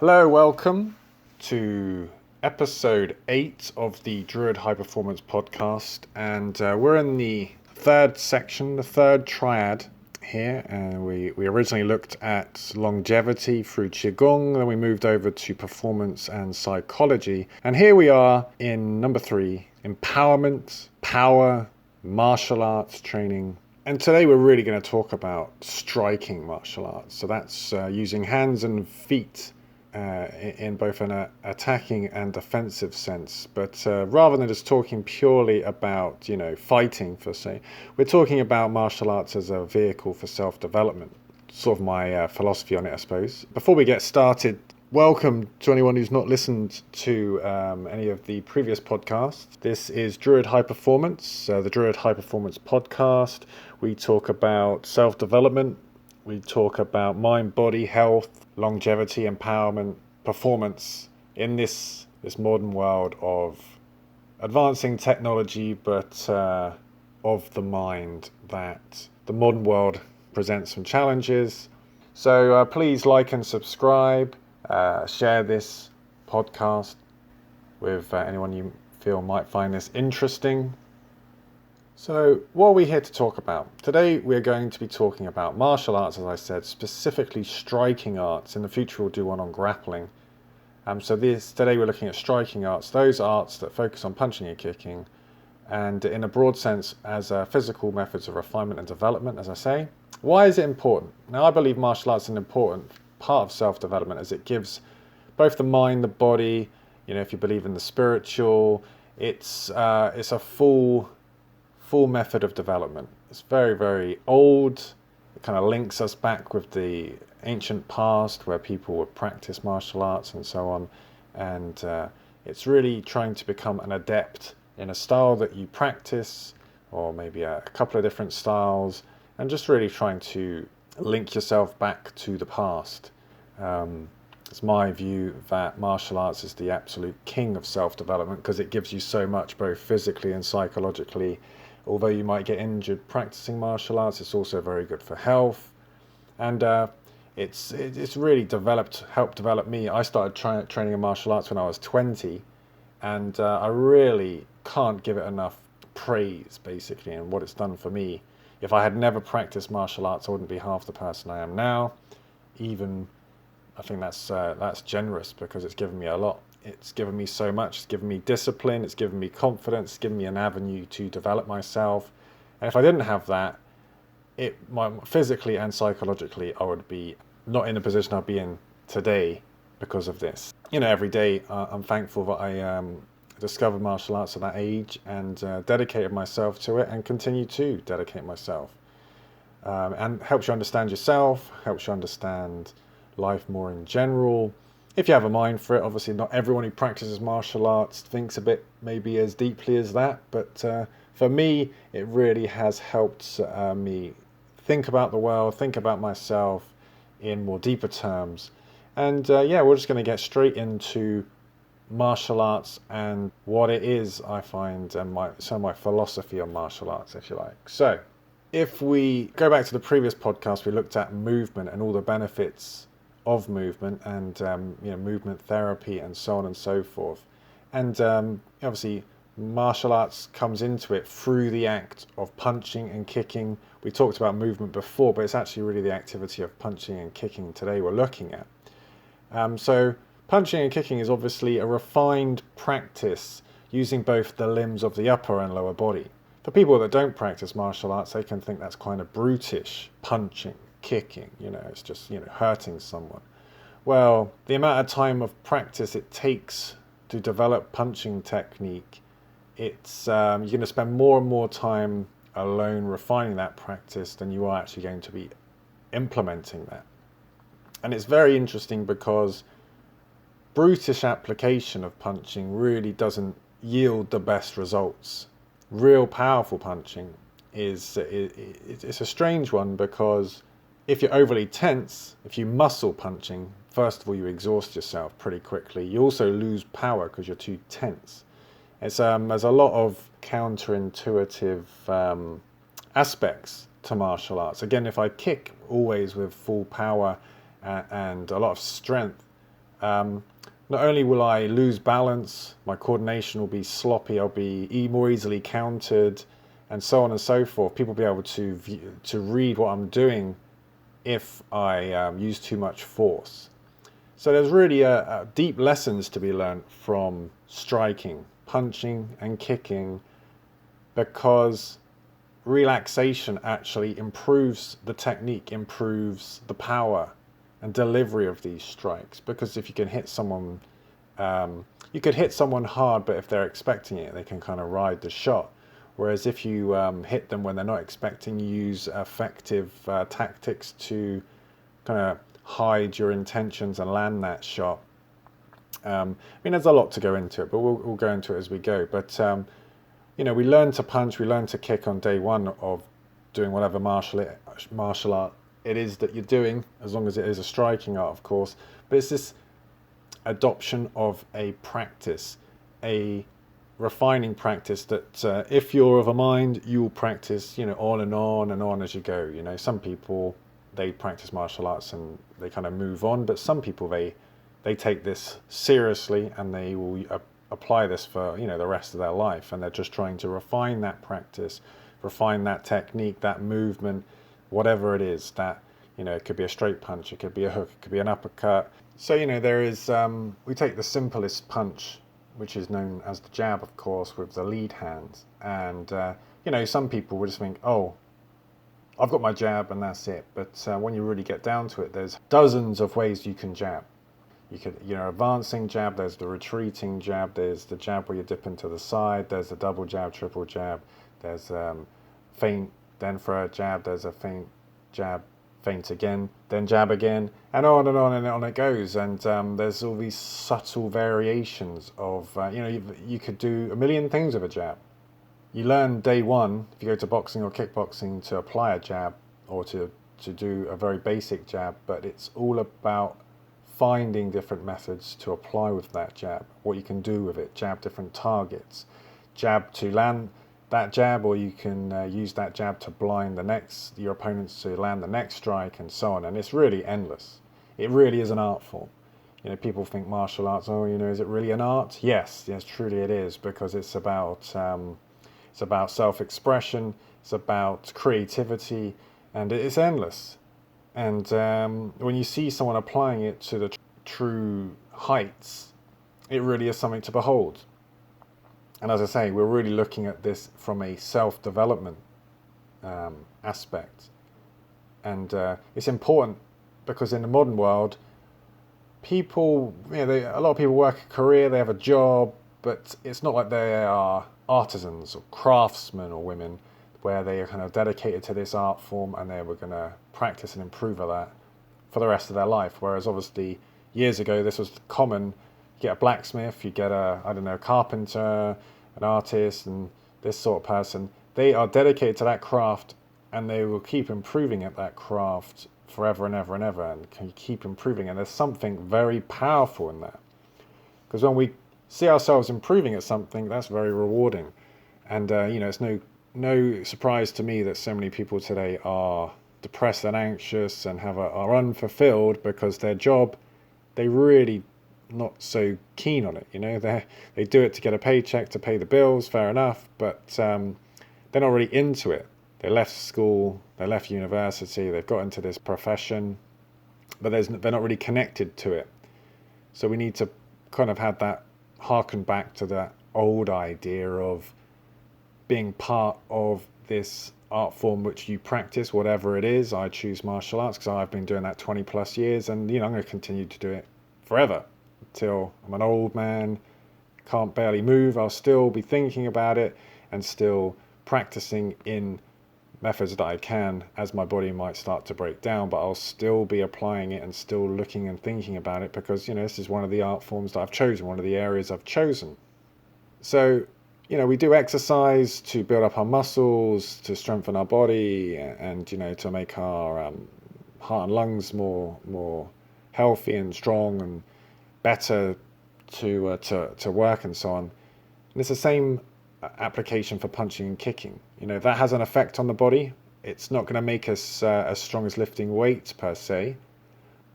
Hello, welcome to episode 8 of the Druid High Performance podcast, and we're in the third section, the third triad here. We originally looked at longevity through Qigong, then we moved over to performance and psychology, and here we are in number 3, empowerment, power, martial arts training. And today we're really going to talk about striking martial arts. So that's using hands and feet in both an attacking and defensive sense. But rather than just talking purely about, fighting per se, we're talking about martial arts as a vehicle for self-development. Sort of my philosophy on it, I suppose. Before we get started, welcome to anyone who's not listened to any of the previous podcasts. This is Druid High Performance, the Druid High Performance podcast. We talk about self-development. We talk about mind, body, health, longevity, empowerment, performance in this modern world of advancing technology, but of the mind, that the modern world presents some challenges. So please like and subscribe, share this podcast with anyone you feel might find this interesting. So what are we here to talk about? Today we're going to be talking about martial arts, as I said, specifically striking arts. In the future we'll do one on grappling. Today we're looking at striking arts, those arts that focus on punching and kicking, and in a broad sense as physical methods of refinement and development, as I say. Why is it important? Now, I believe martial arts is an important part of self-development, as it gives both the mind, the body, if you believe in the spiritual, it's a full method of development. It's very, very old. It kind of links us back with the ancient past where people would practice martial arts and so on. And it's really trying to become an adept in a style that you practice, or maybe a couple of different styles, and just really trying to link yourself back to the past. It's my view that martial arts is the absolute king of self-development because it gives you so much, both physically and psychologically. Although you might get injured practicing martial arts, it's also very good for health, and it's really helped develop me. I started training in martial arts when I was 20, and I really can't give it enough praise, basically, and what it's done for me. If I had never practiced martial arts, I wouldn't be half the person I am now. Even, I think that's generous, because it's given me a lot. It's given me so much. It's given me discipline. It's given me confidence. It's given me an avenue to develop myself. And if I didn't have that, physically and psychologically, I would be not in the position I'd be in today because of this. Every day I'm thankful that I discovered martial arts at that age and dedicated myself to it, and continue to dedicate myself. And helps you understand yourself, helps you understand life more in general. If you have a mind for it. Obviously not everyone who practices martial arts thinks a bit maybe as deeply as that, but for me it really has helped me think about the world, think about myself in more deeper terms. And we're just going to get straight into martial arts and what it is, I find, and my philosophy on martial arts, if you like. So if we go back to the previous podcast, we looked at movement and all the benefits of movement, and movement therapy and so on and so forth. And obviously martial arts comes into it through the act of punching and kicking. We talked about movement before, but it's actually really the activity of punching and kicking today we're looking at. So punching and kicking is obviously a refined practice using both the limbs of the upper and lower body. For people that don't practice martial arts, they can think that's kind of brutish, punching, kicking, it's just, hurting someone. Well, the amount of time of practice it takes to develop punching technique, it's you're going to spend more and more time alone refining that practice than you are actually going to be implementing that. And it's very interesting because brutish application of punching really doesn't yield the best results. Real powerful punching it's a strange one, because if you're overly tense, if you muscle punching, first of all, you exhaust yourself pretty quickly. You also lose power because you're too tense. There's a lot of counterintuitive aspects to martial arts. Again, if I kick always with full power and a lot of strength, not only will I lose balance, my coordination will be sloppy, I'll be more easily countered, and so on and so forth. People will be able to read what I'm doing if I use too much force. So there's really deep lessons to be learned from striking, punching and kicking, because relaxation actually improves the technique, improves the power and delivery of these strikes. Because if you can hit someone, you could hit someone hard, but if they're expecting it, they can kind of ride the shot. Whereas if you hit them when they're not expecting, you use effective tactics to kind of hide your intentions and land that shot. I mean, there's a lot to go into it, but we'll go into it as we go. But we learn to punch, we learn to kick on day one of doing whatever martial art it is that you're doing, as long as it is a striking art, of course. But it's this adoption of a practice, a refining practice that if you're of a mind, you'll practice, on and on and on as you go. Some people, they practice martial arts and they kind of move on, but some people, they take this seriously and they will apply this for the rest of their life, and they're just trying to refine that practice, refine that technique, that movement, whatever it is. That it could be a straight punch, it could be a hook, it could be an uppercut. So there is we take the simplest punch, which is known as the jab, of course, with the lead hand, and some people would just think, oh, I've got my jab and that's it. But when you really get down to it, there's dozens of ways you can jab. You could, advancing jab, there's the retreating jab, there's the jab where you dip into the side, there's the double jab, triple jab, there's feint, then throw a jab, there's a feint, jab, feint again, then jab again, and on and on and on it goes. And there's all these subtle variations of, you could do a million things with a jab. You learn day one, if you go to boxing or kickboxing, to apply a jab or to do a very basic jab, but it's all about finding different methods to apply with that jab, what you can do with it, jab different targets, jab to land that jab, or you can use that jab to blind your opponents to land the next strike, and so on. And it's really endless. It really is an art form. People think martial arts, is it really an art? Yes, truly it is, because it's about self-expression, it's about creativity, and it's endless. And when you see someone applying it to the true heights, it really is something to behold. And as I say, we're really looking at this from a self-development aspect. And it's important because in the modern world, people, a lot of people work a career, they have a job, but it's not like they are artisans or craftsmen or women, where they are kind of dedicated to this art form and they were going to practice and improve at that for the rest of their life. Whereas obviously years ago this was common. You get a blacksmith, you get a carpenter, an artist, and this sort of person. They are dedicated to that craft and they will keep improving at that craft forever and ever and ever, and can keep improving. And there's something very powerful in that, because when we see ourselves improving at something, that's very rewarding. And it's no surprise to me that so many people today are depressed and anxious and are unfulfilled because their job, they really not so keen on it. They do it to get a paycheck to pay the bills, fair enough, but they're not really into it. They left school, they left university, they've got into this profession, but they're not really connected to it. So we need to kind of have that harken back to that old idea of being part of this art form which you practice, whatever it is. I choose martial arts because I've been doing that 20 plus years, and I'm going to continue to do it forever until I'm an old man, can't barely move. I'll still be thinking about it and still practicing in methods that I can, as my body might start to break down, but I'll still be applying it and still looking and thinking about it, because this is one of the art forms that I've chosen, one of the areas I've chosen. So we do exercise to build up our muscles, to strengthen our body, and to make our heart and lungs more healthy and strong and better to work and so on. And it's the same application for punching and kicking. That has an effect on the body. It's not going to make us as strong as lifting weights per se,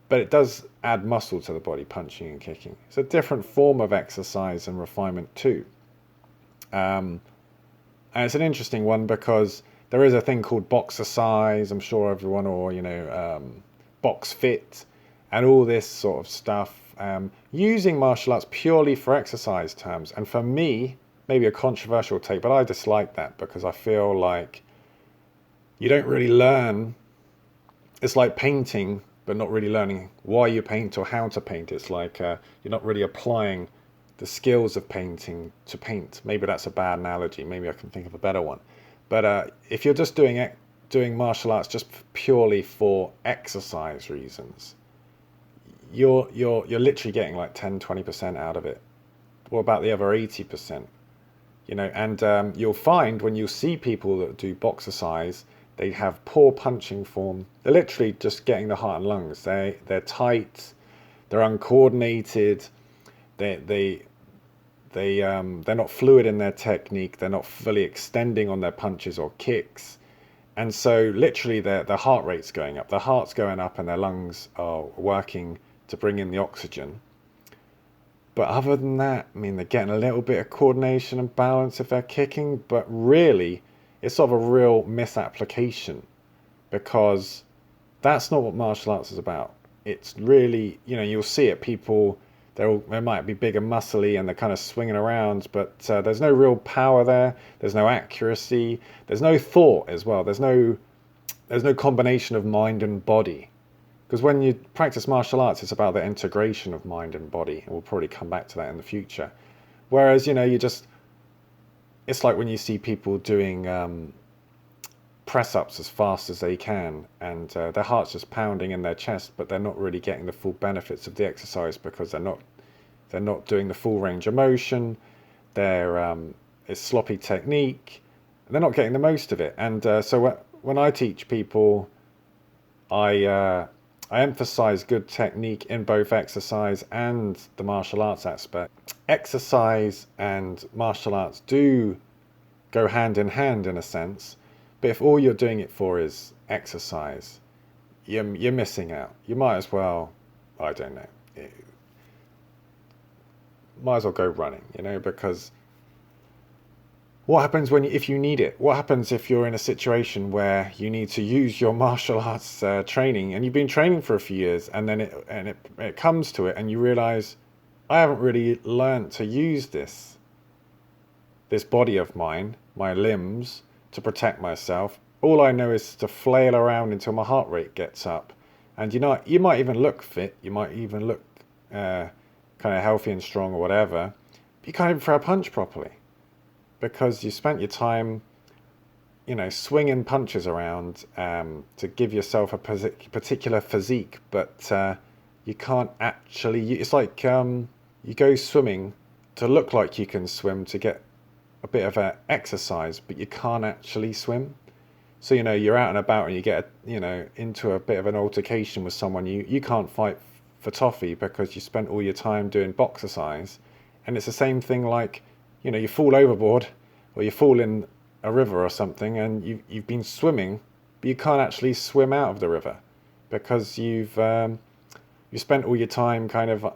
but it does add muscle to the body, punching and kicking. It's a different form of exercise and refinement too. And it's an interesting one because there is a thing called boxercise, I'm sure everyone, or, box fit, and all this sort of stuff. Using martial arts purely for exercise terms. And for me, maybe a controversial take, but I dislike that because I feel like you don't really learn. It's like painting, but not really learning why you paint or how to paint. It's like you're not really applying the skills of painting to paint. Maybe that's a bad analogy. Maybe I can think of a better one. But if you're just doing martial arts just purely for exercise reasons, you're literally getting like 10-20% out of it. What about the other 80%? And you'll find when you see people that do boxercise, they have poor punching form. They're literally just getting the heart and lungs. They're tight, they're uncoordinated, they're not fluid in their technique, they're not fully extending on their punches or kicks. And so literally their heart rate's going up, their heart's going up, and their lungs are working to bring in the oxygen. But other than that, I mean, they're getting a little bit of coordination and balance if they're kicking, but really, it's sort of a real misapplication, because that's not what martial arts is about. It's really, you'll see it, people, they might be big and muscly and they're kind of swinging around, but there's no real power there, there's no accuracy, there's no thought as well, there's no combination of mind and body. Because when you practice martial arts, it's about the integration of mind and body, and we'll probably come back to that in the future. Whereas, it's like when you see people doing press-ups as fast as they can, and their heart's just pounding in their chest, but they're not really getting the full benefits of the exercise because they're not doing the full range of motion. It's sloppy technique, and they're not getting the most of it. And so when I teach people, I emphasize good technique in both exercise and the martial arts aspect. Exercise and martial arts do go hand in hand in a sense, but if all you're doing it for is exercise, you're missing out. You might as well, I don't know, might as well go running, because what happens if you need it? What happens if you're in a situation where you need to use your martial arts training, and you've been training for a few years, and then it comes to it, and you realize, I haven't really learned to use this body of mine, my limbs, to protect myself. All I know is to flail around until my heart rate gets up. And you might even look fit, you might even look kind of healthy and strong or whatever, but you can't even throw a punch properly, because you spent your time, swinging punches around to give yourself a particular physique, but you can't actually. It's like you go swimming to look like you can swim, to get a bit of an exercise, but you can't actually swim. So you're out and about and you get into a bit of an altercation with someone. You can't fight for toffee because you spent all your time doing boxercise. And it's the same thing, like you fall overboard or you fall in a river or something, and you've been swimming, but you can't actually swim out of the river because you spent all your time kind of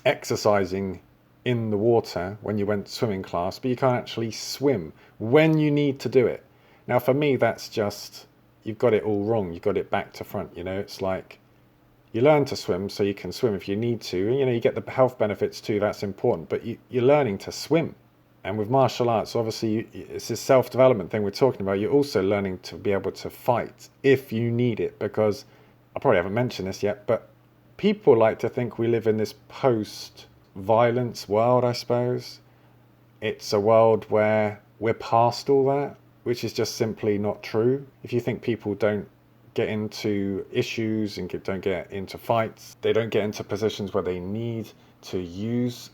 exercising in the water when you went swimming class, but you can't actually swim when you need to do it. Now, for me, that's just, you've got it all wrong. You've got it back to front. It's like you learn to swim so you can swim if you need to. And, you get the health benefits too. That's important. But you're learning to swim. And with martial arts, obviously, it's this self-development thing we're talking about. You're also learning to be able to fight if you need it. Because I probably haven't mentioned this yet, but people like to think we live in this post-violence world, I suppose. It's a world where we're past all that, which is just simply not true. If you think people don't get into issues and don't get into fights, they don't get into positions where they need to use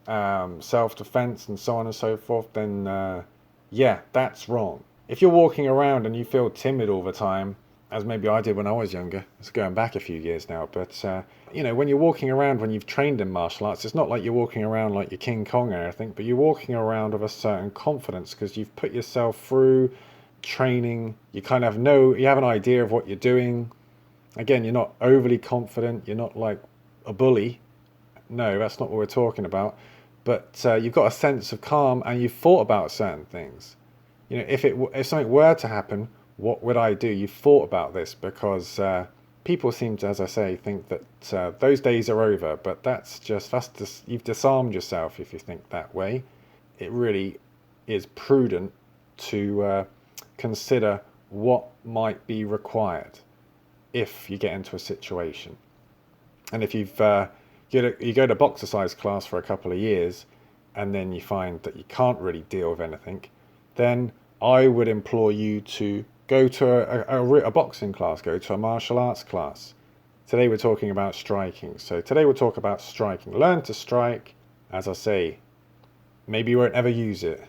self-defense and so on and so forth, then yeah, that's wrong. If you're walking around and you feel timid all the time, as maybe I did when I was younger, it's going back a few years now, but when you're walking around, when you've trained in martial arts, it's not like you're walking around like you're King Kong or anything, but you're walking around with a certain confidence because you've put yourself through training. You kind of know, you have an idea of what you're doing, Again, you're not overly confident. You're not like a bully. No, that's not what we're talking about. But you've got a sense of calm, and you've thought about certain things. You know, if something were to happen, what would I do? You've thought about this because people seem to, as I say, think that those days are over. But you've disarmed yourself if you think that way. It really is prudent to consider what might be required if you get into a situation. And if you go to boxercise class for a couple of years and then you find that you can't really deal with anything, then I would implore you to go to a boxing class, go to a martial arts class. Today we're talking about striking. So today we'll talk about striking. Learn to strike. As I say, maybe you won't ever use it,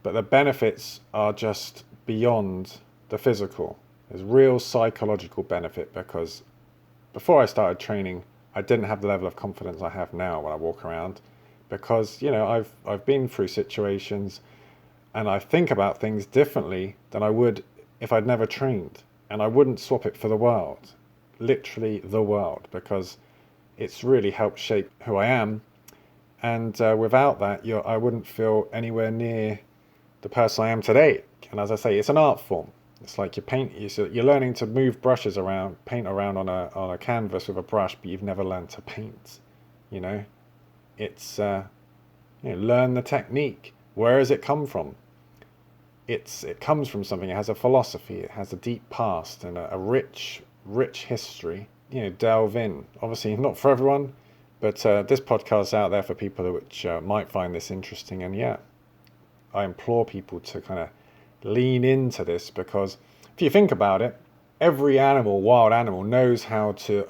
but the benefits are just beyond the physical. There's real psychological benefit, because before I started training, I didn't have the level of confidence I have now when I walk around, because I've been through situations and I think about things differently than I would if I'd never trained, and I wouldn't swap it for the world, literally the world, because it's really helped shape who I am. And without that, I wouldn't feel anywhere near the person I am today. And as I say, it's an art form. It's like you're learning to move brushes around, paint around on a canvas with a brush, but you've never learned to paint. It's learn the technique. Where does it come from? It comes from something. It has a philosophy. It has a deep past and a rich history. Delve in. Obviously, not for everyone, but this podcast's out there for people which might find this interesting. And yeah, I implore people to kind of lean into this, because if you think about it, every wild animal knows how to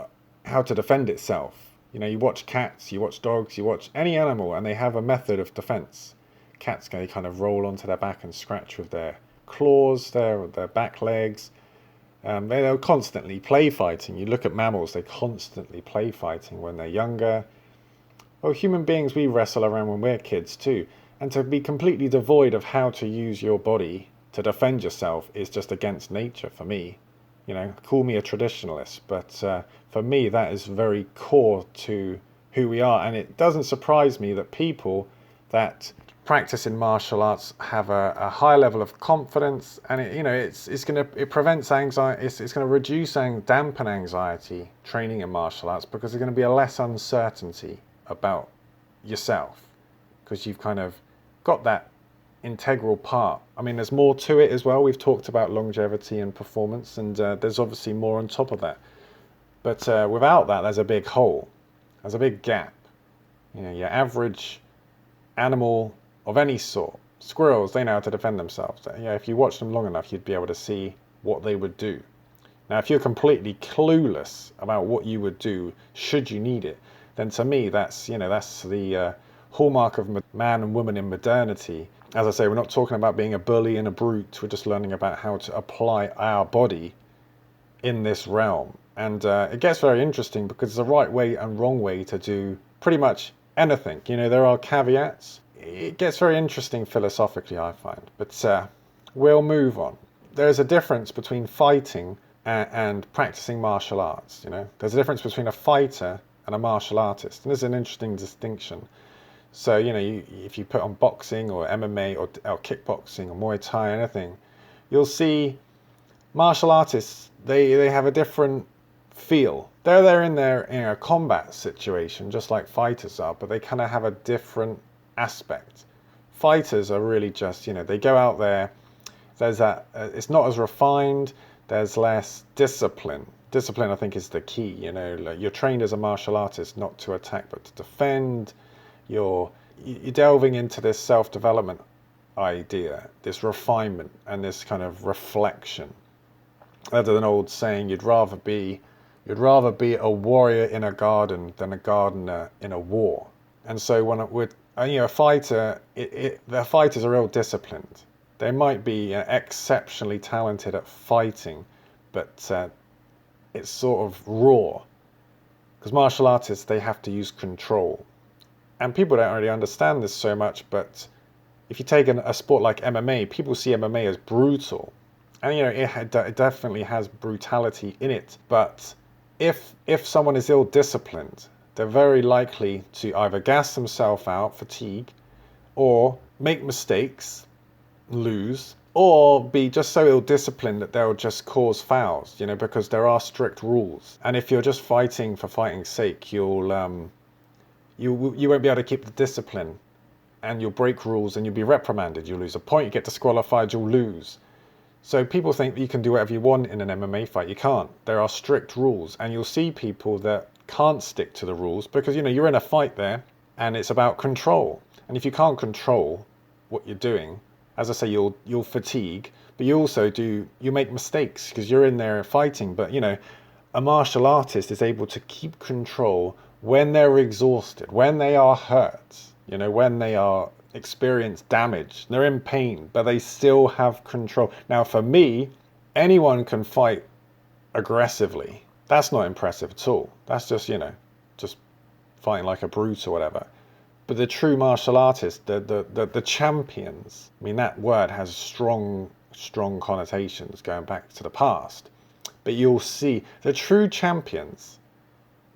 defend itself. You watch cats, you watch dogs, you watch any animal, and they have a method of defense. Cats, they kind of roll onto their back and scratch with their claws, their back legs. They're constantly play fighting. You look at mammals, they constantly play fighting when they're younger. Well, human beings, we wrestle around when we're kids too. And to be completely devoid of how to use your body to defend yourself is just against nature for me. Call me a traditionalist, but for me that is very core to who we are. And it doesn't surprise me that people that practice in martial arts have a high level of confidence, and it prevents anxiety. It's going to reduce and dampen anxiety training in martial arts, because there's going to be a less uncertainty about yourself, because you've kind of got that integral part. I mean, there's more to it as well. We've talked about longevity and performance, and there's obviously more on top of that. But without that, there's a big hole. There's a big gap. Your average animal of any sort, squirrels, they know how to defend themselves. If you watch them long enough, you'd be able to see what they would do. Now, if you're completely clueless about what you would do should you need it, then to me, that's the hallmark of man and woman in modernity. As I say, we're not talking about being a bully and a brute. We're just learning about how to apply our body in this realm. And it gets very interesting, because there's a right way and wrong way to do pretty much anything. There are caveats. It gets very interesting philosophically, I find. But we'll move on. There's a difference between fighting and practicing martial arts. There's a difference between a fighter and a martial artist. And there's an interesting distinction. So, if you put on boxing or MMA or kickboxing or Muay Thai, anything, you'll see martial artists, they have a different feel. They're in their combat situation, just like fighters are, but they kind of have a different aspect. Fighters are really just, they go out there, there's that, it's not as refined, there's less discipline. Discipline, I think, is the key. Like you're trained as a martial artist not to attack but to defend. You're delving into this self-development idea, this refinement, and this kind of reflection. There's an old saying: you'd rather be a warrior in a garden than a gardener in a war. And so when a fighter, the fighters are real disciplined. They might be exceptionally talented at fighting, but it's sort of raw. Because martial artists, they have to use control. And people don't really understand this so much, but if you take a sport like MMA, people see MMA as brutal. And it definitely has brutality in it. But if someone is ill-disciplined, they're very likely to either gas themselves out, fatigue, or make mistakes, lose, or be just so ill-disciplined that they'll just cause fouls, because there are strict rules. And if you're just fighting for fighting's sake, you won't be able to keep the discipline, and you'll break rules and you'll be reprimanded. You'll lose a point, you get disqualified, you'll lose. So people think that you can do whatever you want in an MMA fight. You can't. There are strict rules, and you'll see people that can't stick to the rules because you're in a fight there, and it's about control. And if you can't control what you're doing, as I say, you'll fatigue, but you make mistakes because you're in there fighting. But a martial artist is able to keep control when they're exhausted, when they are hurt, when they are experience damage, they're in pain, but they still have control. Now, for me, anyone can fight aggressively. That's not impressive at all. That's just just fighting like a brute or whatever. But the true martial artists, the champions, I mean, that word has strong connotations going back to the past. But you'll see the true champions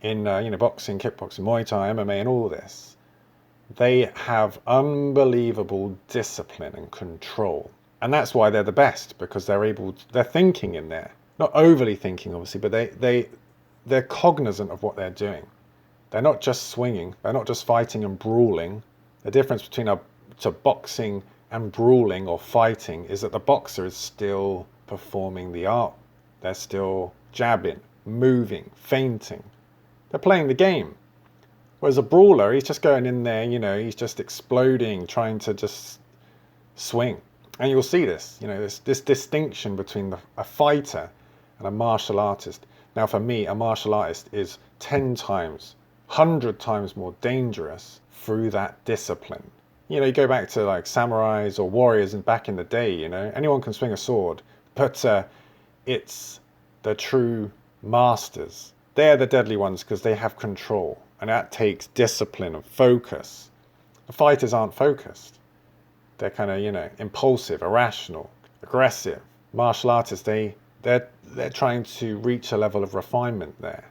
in boxing, kickboxing, Muay Thai, MMA, and all this. They have unbelievable discipline and control. And that's why they're the best, because they're thinking in there. Not overly thinking, obviously, but they're cognizant of what they're doing. They're not just swinging. They're not just fighting and brawling. The difference between boxing and brawling or fighting is that the boxer is still performing the art. They're still jabbing, moving, feinting. They're playing the game. Whereas a brawler, he's just going in there, he's just exploding, trying to just swing. And you'll see this, this distinction between a fighter and a martial artist. Now, for me, a martial artist is 10 times, 100 times more dangerous through that discipline. You go back to like samurais or warriors and back in the day, anyone can swing a sword, but it's the true masters. They're the deadly ones because they have control. And that takes discipline and focus. The fighters aren't focused. They're kind of, impulsive, irrational, aggressive. Martial artists, they're trying to reach a level of refinement there.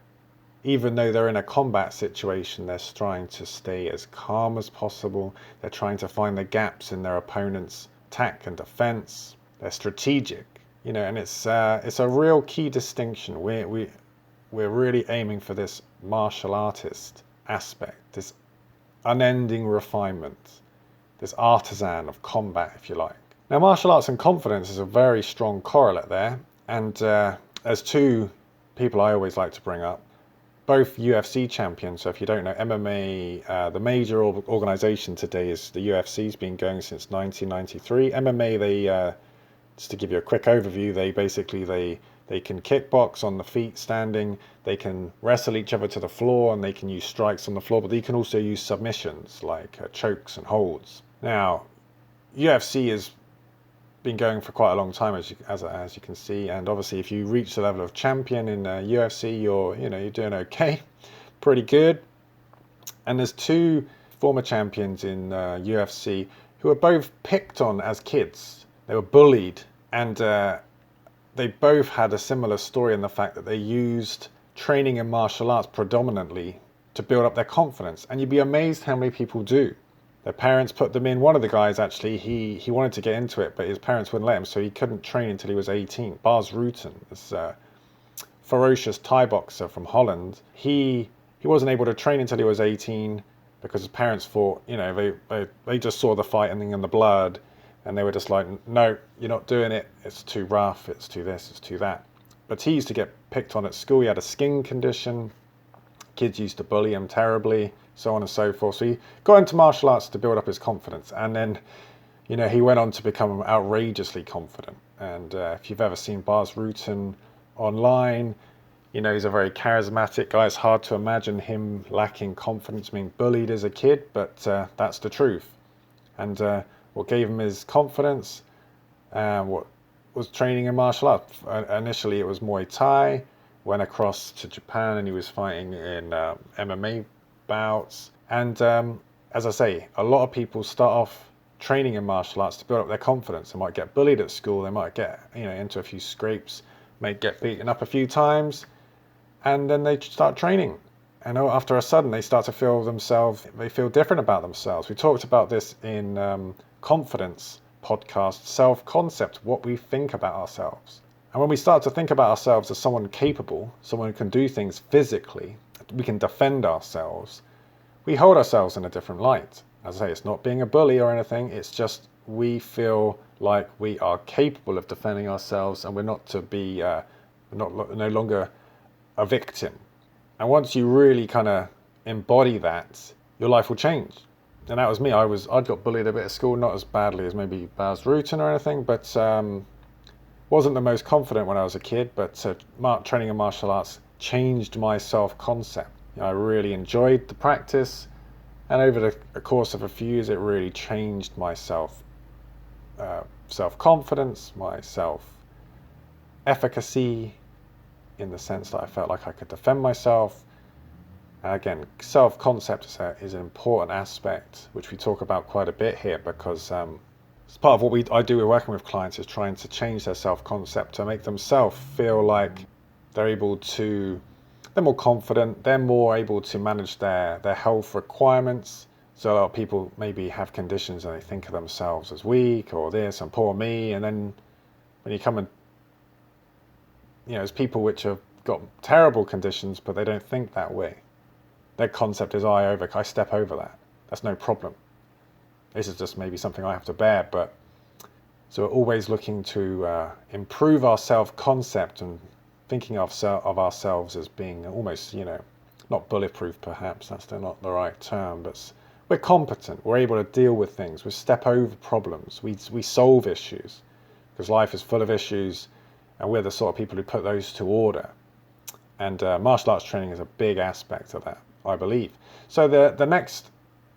Even though they're in a combat situation, they're trying to stay as calm as possible. They're trying to find the gaps in their opponent's attack and defense. They're strategic, and it's a real key distinction. We're really aiming for this martial artist aspect, this unending refinement, this artisan of combat, if you like. Now, martial arts and confidence is a very strong correlate there, and there's two people I always like to bring up, both UFC champions. So if you don't know, MMA, the major organization today is the UFC. It's been going since 1993. MMA, just to give you a quick overview, they can kickbox on the feet standing, they can wrestle each other to the floor, and they can use strikes on the floor, but they can also use submissions like chokes and holds. Now, UFC has been going for quite a long time, as you can see, and obviously if you reach the level of champion in UFC, you're doing okay, pretty good. And there's two former champions in UFC who were both picked on as kids. They were bullied, and they both had a similar story in the fact that they used training in martial arts predominantly to build up their confidence. And you'd be amazed how many people do. Their parents put them in. One of the guys, actually, he wanted to get into it, but his parents wouldn't let him, so he couldn't train until he was 18. Bas Rutten, this ferocious Thai boxer from Holland, he wasn't able to train until he was 18 because his parents thought, they just saw the fighting and the blood, and they were just like, no, you're not doing it. It's too rough. It's too this. It's too that. But he used to get picked on at school. He had a skin condition. Kids used to bully him terribly, so on and so forth. So he got into martial arts to build up his confidence. And then, he went on to become outrageously confident. And if you've ever seen Bas Rutten online, he's a very charismatic guy. It's hard to imagine him lacking confidence, being bullied as a kid, but that's the truth. And what gave him his confidence, what was training in martial arts. Initially it was Muay Thai, went across to Japan and he was fighting in MMA bouts. And as I say, a lot of people start off training in martial arts to build up their confidence. They might get bullied at school, they might get into a few scrapes, may get beaten up a few times, and then they start training. And after a sudden, they start to feel different about themselves. We talked about this in confidence podcast, self-concept, what we think about ourselves. And when we start to think about ourselves as someone capable, someone who can do things physically, we can defend ourselves, we hold ourselves in a different light. As I say, it's not being a bully or anything, it's just we feel like we are capable of defending ourselves, and we're not to be no longer a victim. And once you really kind of embody that, your life will change. And that was me. I got bullied a bit at school, not as badly as maybe Bas Rutten or anything, but wasn't the most confident when I was a kid. But training in martial arts changed my self-concept. I really enjoyed the practice, and over the course of a few years, it really changed my self-confidence, my self-efficacy, in the sense that I felt like I could defend myself. Again, self-concept is an important aspect, which we talk about quite a bit here, because it's part of what I do with working with clients, is trying to change their self-concept to make themselves feel like they're more confident, they're more able to manage their health requirements. So a lot of people maybe have conditions and they think of themselves as weak or this and poor me, and then when you come and there's people which have got terrible conditions, but they don't think that way. Their concept is I step over that. That's no problem. This is just maybe something I have to bear. But so we're always looking to improve our self-concept and thinking of ourselves as being almost, not bulletproof perhaps, that's still not the right term, but we're competent. We're able to deal with things. We step over problems. We solve issues, because life is full of issues. And we're the sort of people who put those to order. And martial arts training is a big aspect of that, I believe. So the next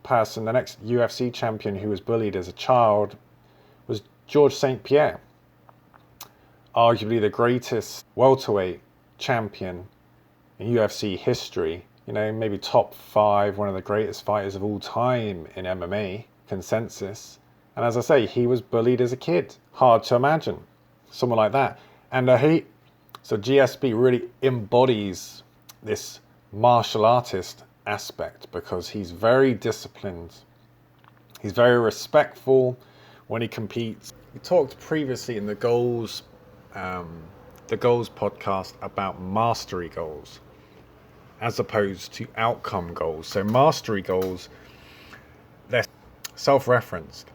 person, the next UFC champion who was bullied as a child was George St Pierre. Arguably the greatest welterweight champion in UFC history. Maybe top 5, one of the greatest fighters of all time in MMA, consensus. And as I say, he was bullied as a kid. Hard to imagine someone like that. And so GSP really embodies this martial artist aspect, because he's very disciplined. He's very respectful when he competes. We talked previously in the goals podcast about mastery goals as opposed to outcome goals. So mastery goals, they're self-referenced.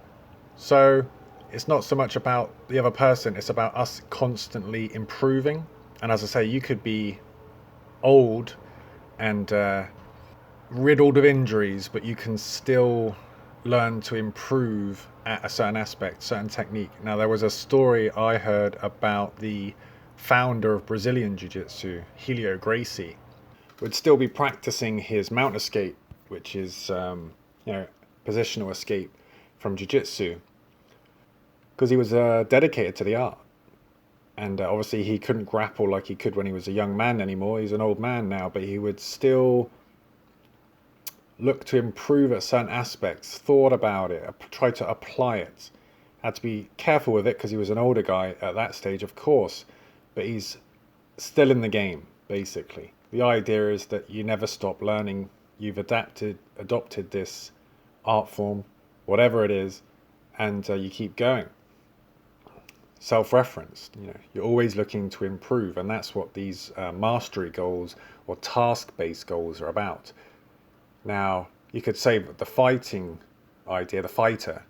So it's not so much about the other person, it's about us constantly improving. And as I say, you could be old and riddled of injuries, but you can still learn to improve at a certain aspect, certain technique. Now, there was a story I heard about the founder of Brazilian Jiu-Jitsu, Helio Gracie, would still be practicing his mount escape, which is positional escape from Jiu-Jitsu, because he was dedicated to the art. And obviously he couldn't grapple like he could when he was a young man anymore. He's an old man now, but he would still look to improve at certain aspects, thought about it, tried to apply it. Had to be careful with it because he was an older guy at that stage, of course, but he's still in the game, basically. The idea is that you never stop learning. You've adopted this art form, whatever it is, and you keep going. Self-referenced, you're always looking to improve, and that's what these mastery goals or task-based goals are about. Now, you could say that the fighting idea, the fighter,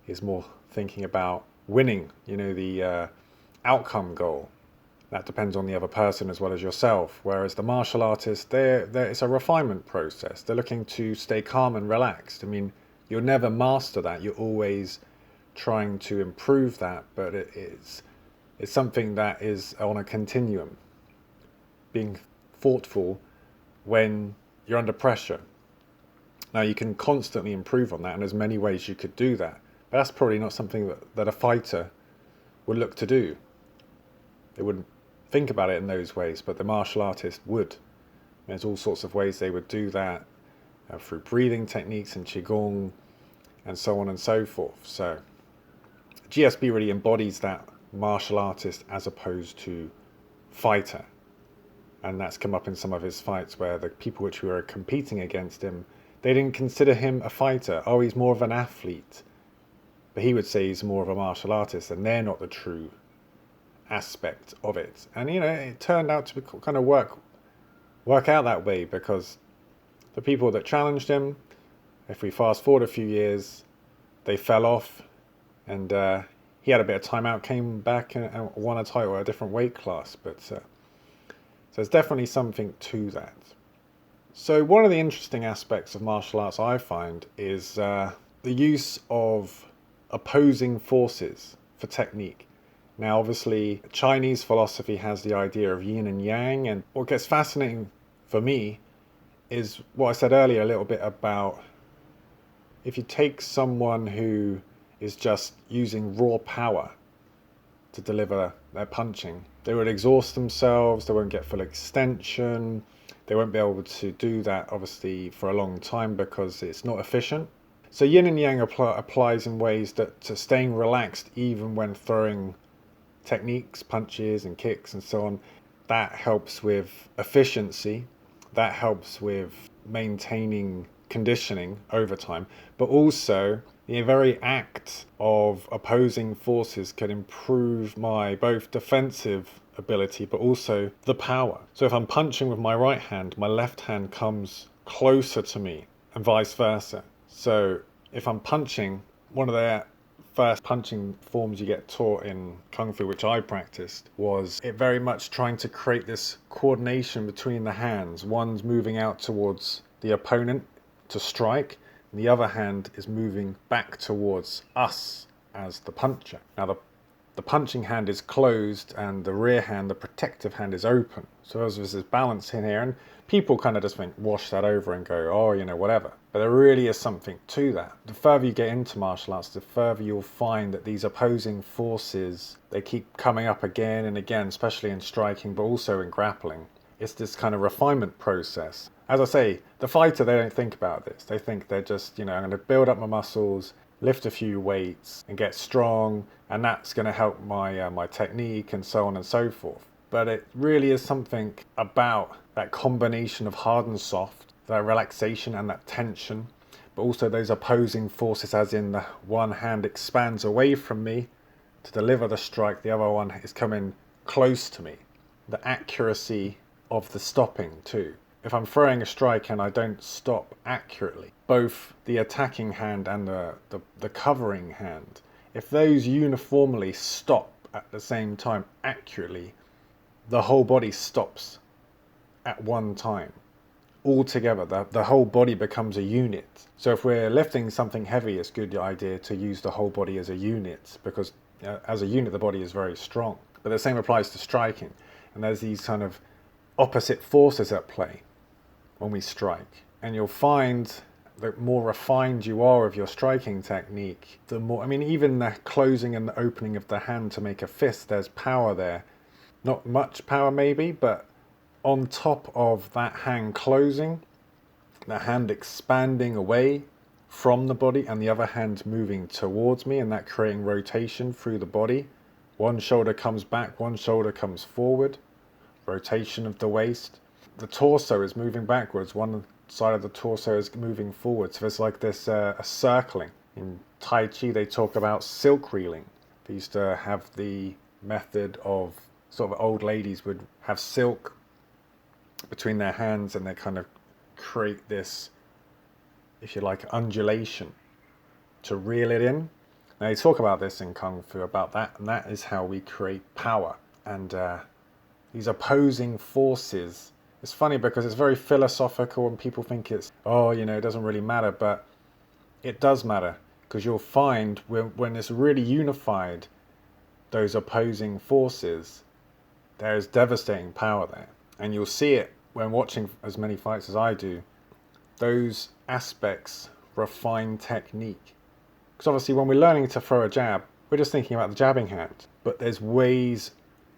is more thinking about winning, the outcome goal. That depends on the other person as well as yourself. Whereas the martial artist, it's a refinement process. They're looking to stay calm and relaxed. I mean, you'll never master that. You're always trying to improve that, but it's something that is on a continuum. Being thoughtful when you're under pressure. Now, you can constantly improve on that, and there's many ways you could do that. But that's probably not something that a fighter would look to do. They wouldn't think about it in those ways, but the martial artist would. There's all sorts of ways they would do that, through breathing techniques and qigong, and so on and so forth. So GSP really embodies that martial artist as opposed to fighter. And that's come up in some of his fights where the people which were competing against him, they didn't consider him a fighter. Oh, he's more of an athlete. But he would say he's more of a martial artist, and they're not the true aspect of it. And, it turned out to kind of work out that way, because the people that challenged him, if we fast forward a few years, they fell off, and he had a bit of time out, came back and won a title at a different weight class. But so there's definitely something to that. So one of the interesting aspects of martial arts I find is the use of opposing forces for technique. Now, obviously, Chinese philosophy has the idea of yin and yang, and what gets fascinating for me is what I said earlier a little bit about if you take someone who is just using raw power to deliver their punching, they would exhaust themselves, they won't get full extension, they won't be able to do that obviously for a long time because it's not efficient. So yin and yang applies in ways that to staying relaxed even when throwing techniques, punches and kicks and so on. That helps with efficiency, that helps with maintaining conditioning over time, but also the very act of opposing forces can improve my both defensive ability but also the power. So if I'm punching with my right hand, my left hand comes closer to me and vice versa. So if I'm punching, one of the first punching forms you get taught in Kung Fu, which I practiced, was it very much trying to create this coordination between the hands. One's moving out towards the opponent to strike, and the other hand is moving back towards us as the puncher. Now the punching hand is closed and the rear hand, the protective hand, is open. So there's this balance in here, and people kind of just wash that over and go, oh, whatever. But there really is something to that. The further you get into martial arts, the further you'll find that these opposing forces, they keep coming up again and again, especially in striking, but also in grappling. It's this kind of refinement process. As I say, the fighter, they don't think about this. They think they're just, I'm going to build up my muscles, lift a few weights and get strong, and that's going to help my technique and so on and so forth. But it really is something about that combination of hard and soft, that relaxation and that tension, but also those opposing forces, as in the one hand expands away from me to deliver the strike, the other one is coming close to me. The accuracy of the stopping too. If I'm throwing a strike and I don't stop accurately, both the attacking hand and the covering hand, if those uniformly stop at the same time accurately, the whole body stops at one time. All together, the whole body becomes a unit. So if we're lifting something heavy, it's a good idea to use the whole body as a unit, because as a unit the body is very strong. But the same applies to striking, and there's these kind of opposite forces at play when we strike. And you'll find the more refined you are of your striking technique, the more, even the closing and the opening of the hand to make a fist, there's power there. Not much power maybe, but on top of that hand closing, the hand expanding away from the body and the other hand moving towards me, and that creating rotation through the body. One shoulder comes back, one shoulder comes forward, rotation of the waist. The torso is moving backwards, one side of the torso is moving forward. So there's like this a circling. In Tai Chi they talk about silk reeling. They used to have the method of sort of old ladies would have silk between their hands and they kind of create this, if you like, undulation to reel it in. Now they talk about this in Kung Fu, about that, and that is how we create power. And these opposing forces, it's funny because it's very philosophical and people think it's, it doesn't really matter, but it does matter, because you'll find when it's really unified, those opposing forces, there is devastating power there. And you'll see it when watching as many fights as I do. Those aspects refine technique. Because obviously when we're learning to throw a jab, we're just thinking about the jabbing hand. But there's ways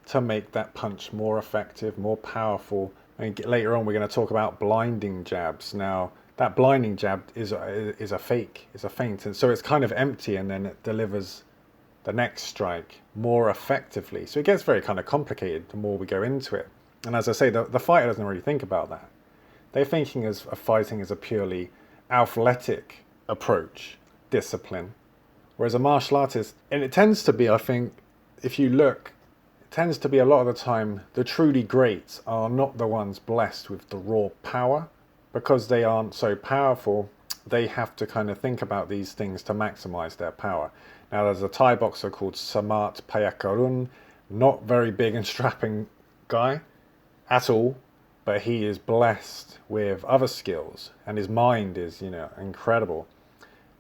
to make that punch more effective, more powerful. And later on we're going to talk about blinding jabs. Now, that blinding jab is a fake, is a feint, and so it's kind of empty, and then it delivers the next strike more effectively. So it gets very kind of complicated the more we go into it. And as I say, the fighter doesn't really think about that. They're thinking of fighting as a purely athletic approach, discipline. Whereas a martial artist, and it tends to be, I think, if you look, it tends to be a lot of the time, the truly greats are not the ones blessed with the raw power. Because they aren't so powerful, they have to kind of think about these things to maximize their power. Now, there's a Thai boxer called Samart Payakaroon, not very big and strapping guy at all, but he is blessed with other skills, and his mind is, incredible.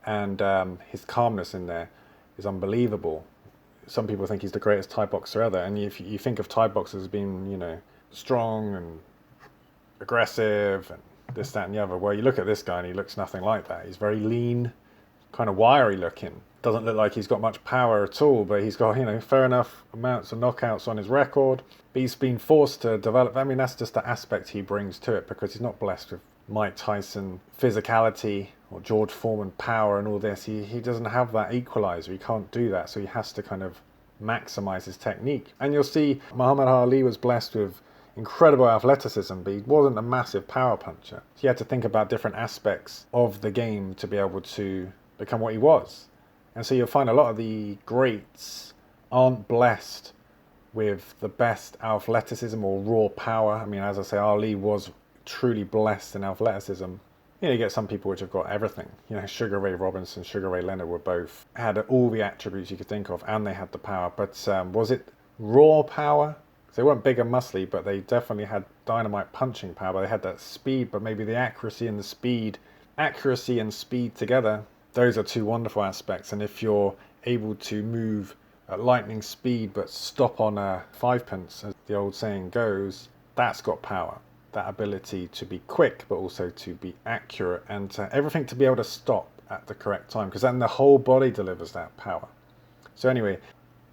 And his calmness in there is unbelievable. Some people think he's the greatest Thai boxer ever, and if you think of Thai boxers as being, strong and aggressive and this, that, and the other. Well, you look at this guy and he looks nothing like that. He's very lean, kind of wiry looking. Doesn't look like he's got much power at all, but he's got, fair enough amounts of knockouts on his record. But he's been forced to develop. I mean, that's just the aspect he brings to it, because he's not blessed with Mike Tyson physicality or George Foreman power and all this. He doesn't have that equalizer. He can't do that. So he has to kind of maximize his technique. And you'll see Muhammad Ali was blessed with incredible athleticism, but he wasn't a massive power puncher. So he had to think about different aspects of the game to be able to become what he was. And so you'll find a lot of the greats aren't blessed with the best athleticism or raw power. I mean, as I say, Ali was truly blessed in athleticism. You get some people which have got everything. Sugar Ray Robinson, Sugar Ray Leonard were both, had all the attributes you could think of, and they had the power. But was it raw power? They weren't big and muscly, but they definitely had dynamite punching power. They had that speed, but maybe the accuracy and speed together, those are two wonderful aspects. And if you're able to move at lightning speed but stop on a 5pence, as the old saying goes, that's got power. That ability to be quick, but also to be accurate, and everything to be able to stop at the correct time, because then the whole body delivers that power. So anyway,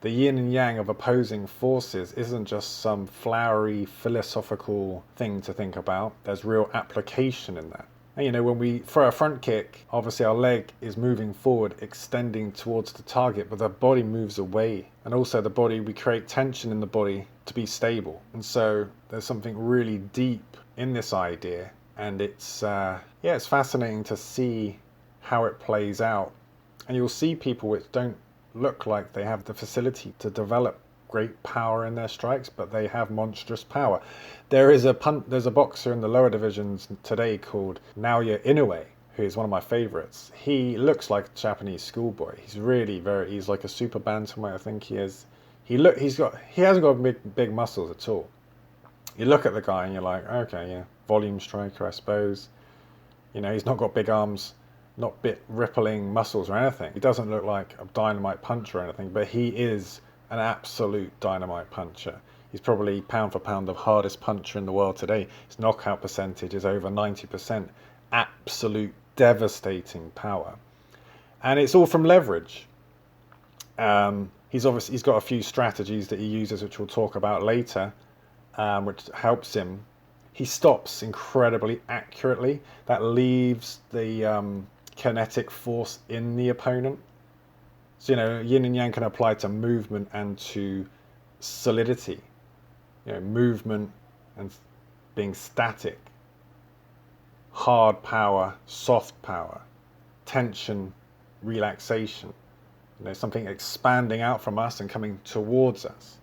the yin and yang of opposing forces isn't just some flowery philosophical thing to think about. There's real application in that. And when we throw a front kick, obviously our leg is moving forward, extending towards the target, but the body moves away. And also the body, we create tension in the body to be stable. And so there's something really deep in this idea. And it's fascinating to see how it plays out. And you'll see people which don't look like they have the facility to develop great power in their strikes, but they have monstrous power. There's a boxer in the lower divisions today called Noaya Inoue, who is one of my favorites. He looks like a Japanese schoolboy. He's really he's like a super bantamweight, I think he is. He hasn't got big muscles at all. You look at the guy and you're like, okay, yeah, volume striker, I suppose. He's not got big arms, not bit rippling muscles or anything. He doesn't look like a dynamite puncher or anything, but he is an absolute dynamite puncher. He's probably pound for pound the hardest puncher in the world today. His knockout percentage is over 90%. Absolute devastating power. And it's all from leverage. He's got a few strategies that he uses, which we'll talk about later, which helps him. He stops incredibly accurately. That leaves the kinetic force in the opponent. So, yin and yang can apply to movement and to solidity. Movement and being static. Hard power, soft power. Tension, relaxation. Something expanding out from us and coming towards us.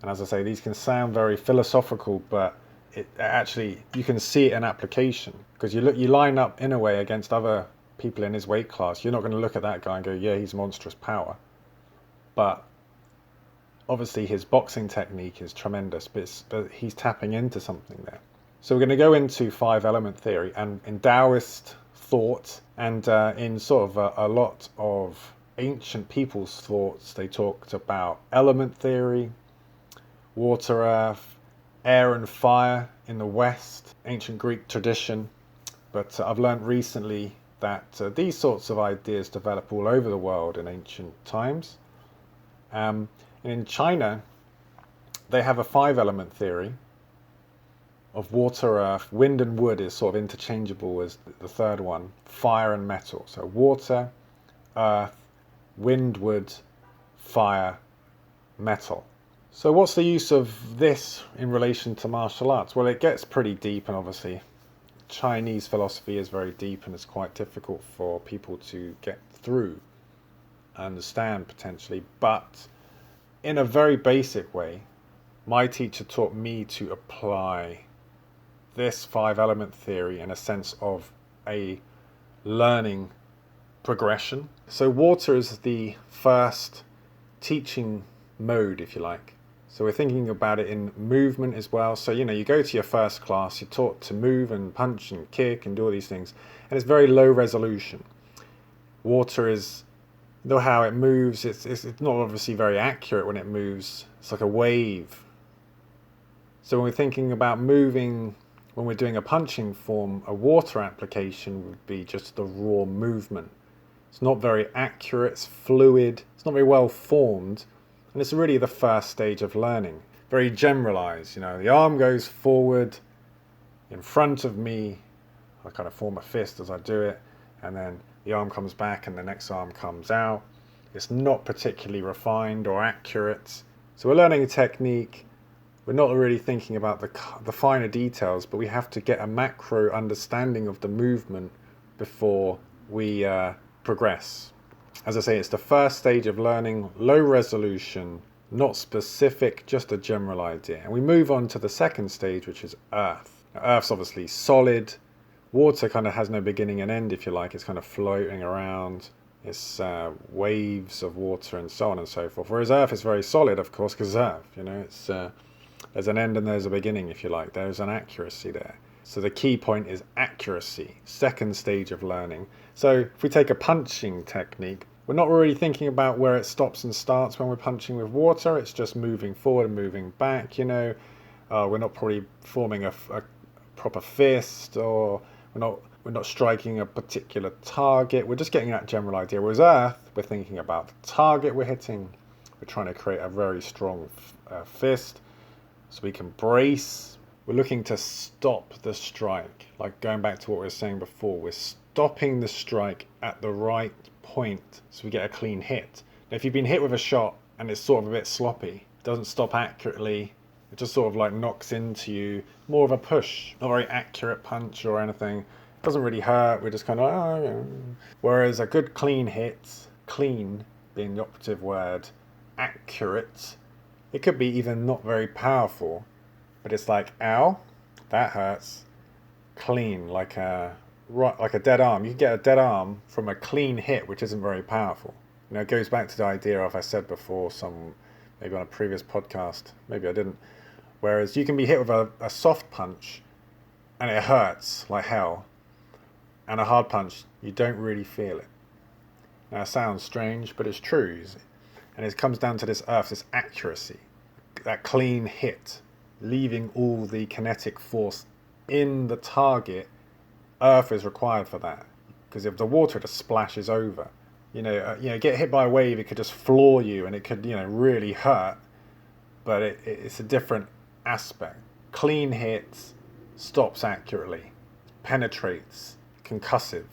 And as I say, these can sound very philosophical, but it actually, you can see it in application. Because you line up in a way against other people in his weight class. You're not going to look at that guy and go, yeah, he's monstrous power. But obviously his boxing technique is tremendous, but he's tapping into something there. So we're going to go into 5-element theory, and in Taoist thought, and in sort of a lot of ancient people's thoughts, they talked about element theory, water, earth, air and fire in the West, ancient Greek tradition. But I've learned recently that these sorts of ideas develop all over the world in ancient times. And in China, they have a 5-element theory. of water, earth. Wind and wood is sort of interchangeable as the third one. Fire and metal. So water, earth, wind, wood, fire, metal. So what's the use of this in relation to martial arts? Well, it gets pretty deep, and obviously Chinese philosophy is very deep and it's quite difficult for people to get through, understand potentially. But in a very basic way, my teacher taught me to apply this 5-element theory in a sense of a learning progression. So water is the first teaching mode, if you like. So we're thinking about it in movement as well. So, you go to your first class, you're taught to move and punch and kick and do all these things. And it's very low resolution. Water is, though how it moves, it's not obviously very accurate when it moves. It's like a wave. So when we're thinking about moving, when we're doing a punching form, a water application would be just the raw movement. It's not very accurate, it's fluid, it's not very well formed. And it's really the first stage of learning. Very generalized, the arm goes forward in front of me. I kind of form a fist as I do it. And then the arm comes back and the next arm comes out. It's not particularly refined or accurate. So we're learning a technique. We're not really thinking about the finer details, but we have to get a macro understanding of the movement before we progress. As I say, it's the first stage of learning, low resolution, not specific, just a general idea. And we move on to the second stage, which is earth. Now, earth's obviously solid. Water kind of has no beginning and end, if you like. It's kind of floating around. It's waves of water and so on and so forth. Whereas earth is very solid, of course, because earth, it's there's an end and there's a beginning, if you like. There's an accuracy there. So the key point is accuracy, second stage of learning. So if we take a punching technique, we're not really thinking about where it stops and starts when we're punching with water. It's just moving forward and moving back, We're not probably forming a proper fist, or we're not striking a particular target. We're just getting that general idea. Whereas earth, we're thinking about the target we're hitting. We're trying to create a very strong fist so we can brace. We're looking to stop the strike, like going back to what we were saying before. We're stopping the strike at the right point so we get a clean hit. Now, if you've been hit with a shot and it's sort of a bit sloppy, it doesn't stop accurately, it just sort of like knocks into you, more of a push, not a very accurate punch or anything. It doesn't really hurt, we're just kind of, oh, yeah. Whereas a good clean hit, clean being the operative word, accurate, it could be even not very powerful, but it's like, ow, that hurts. Clean, like a dead arm. You can get a dead arm from a clean hit, which isn't very powerful. It goes back to the idea of, I said before, maybe on a previous podcast, maybe I didn't. Whereas you can be hit with a soft punch and it hurts like hell. And a hard punch, you don't really feel it. Now, it sounds strange, but it's true. And it comes down to this earth, this accuracy, that clean hit, leaving all the kinetic force in the target. Earth is required for that, because if the water just splashes over, get hit by a wave, it could just floor you and it could, really hurt. But it's a different aspect. Clean hits, stops accurately, penetrates, concussive,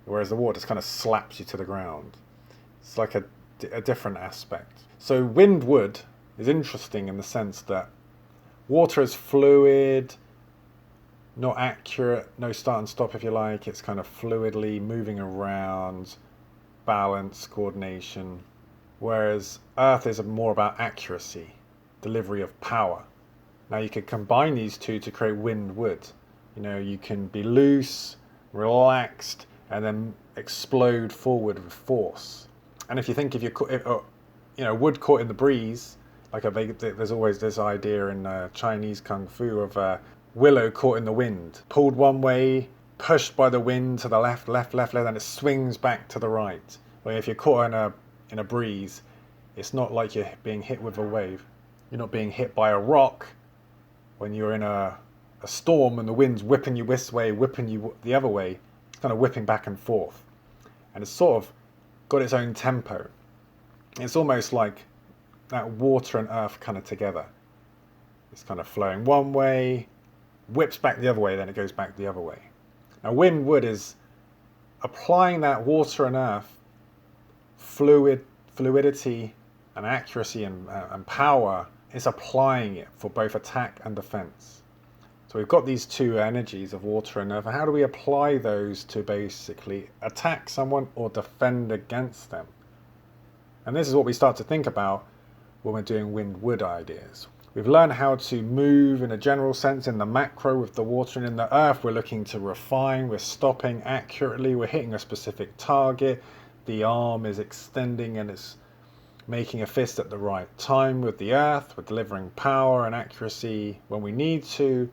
whereas the water just kind of slaps you to the ground. It's like a different aspect. So wind wood is interesting in the sense that water is fluid, not accurate, no start and stop, if you like. It's kind of fluidly moving around, balance, coordination. Whereas earth is more about accuracy, delivery of power. Now you could combine these two to create wind wood. You can be loose, relaxed, and then explode forward with force. And if you think wood caught in the breeze, there's always this idea in Chinese Kung Fu of willow caught in the wind, pulled one way, pushed by the wind to the left, and it swings back to the right. Well, if you're caught in a breeze, it's not like you're being hit with a wave. You're not being hit by a rock when you're in a storm and the wind's whipping you this way, whipping you the other way. It's kind of whipping back and forth. And it's sort of got its own tempo. It's almost like that water and earth kind of together. It's kind of flowing one way, whips back the other way, then it goes back the other way. Now wind wood is applying that water and earth fluidity and accuracy and power. Is applying it for both attack and defense. So we've got these two energies of water and earth. How do we apply those to basically attack someone or defend against them? And this is what we start to think about when we're doing wind-wood ideas. We've learned how to move in a general sense in the macro with the water, and in the earth we're looking to refine, we're stopping accurately, we're hitting a specific target, the arm is extending and it's making a fist at the right time with the earth, we're delivering power and accuracy when we need to.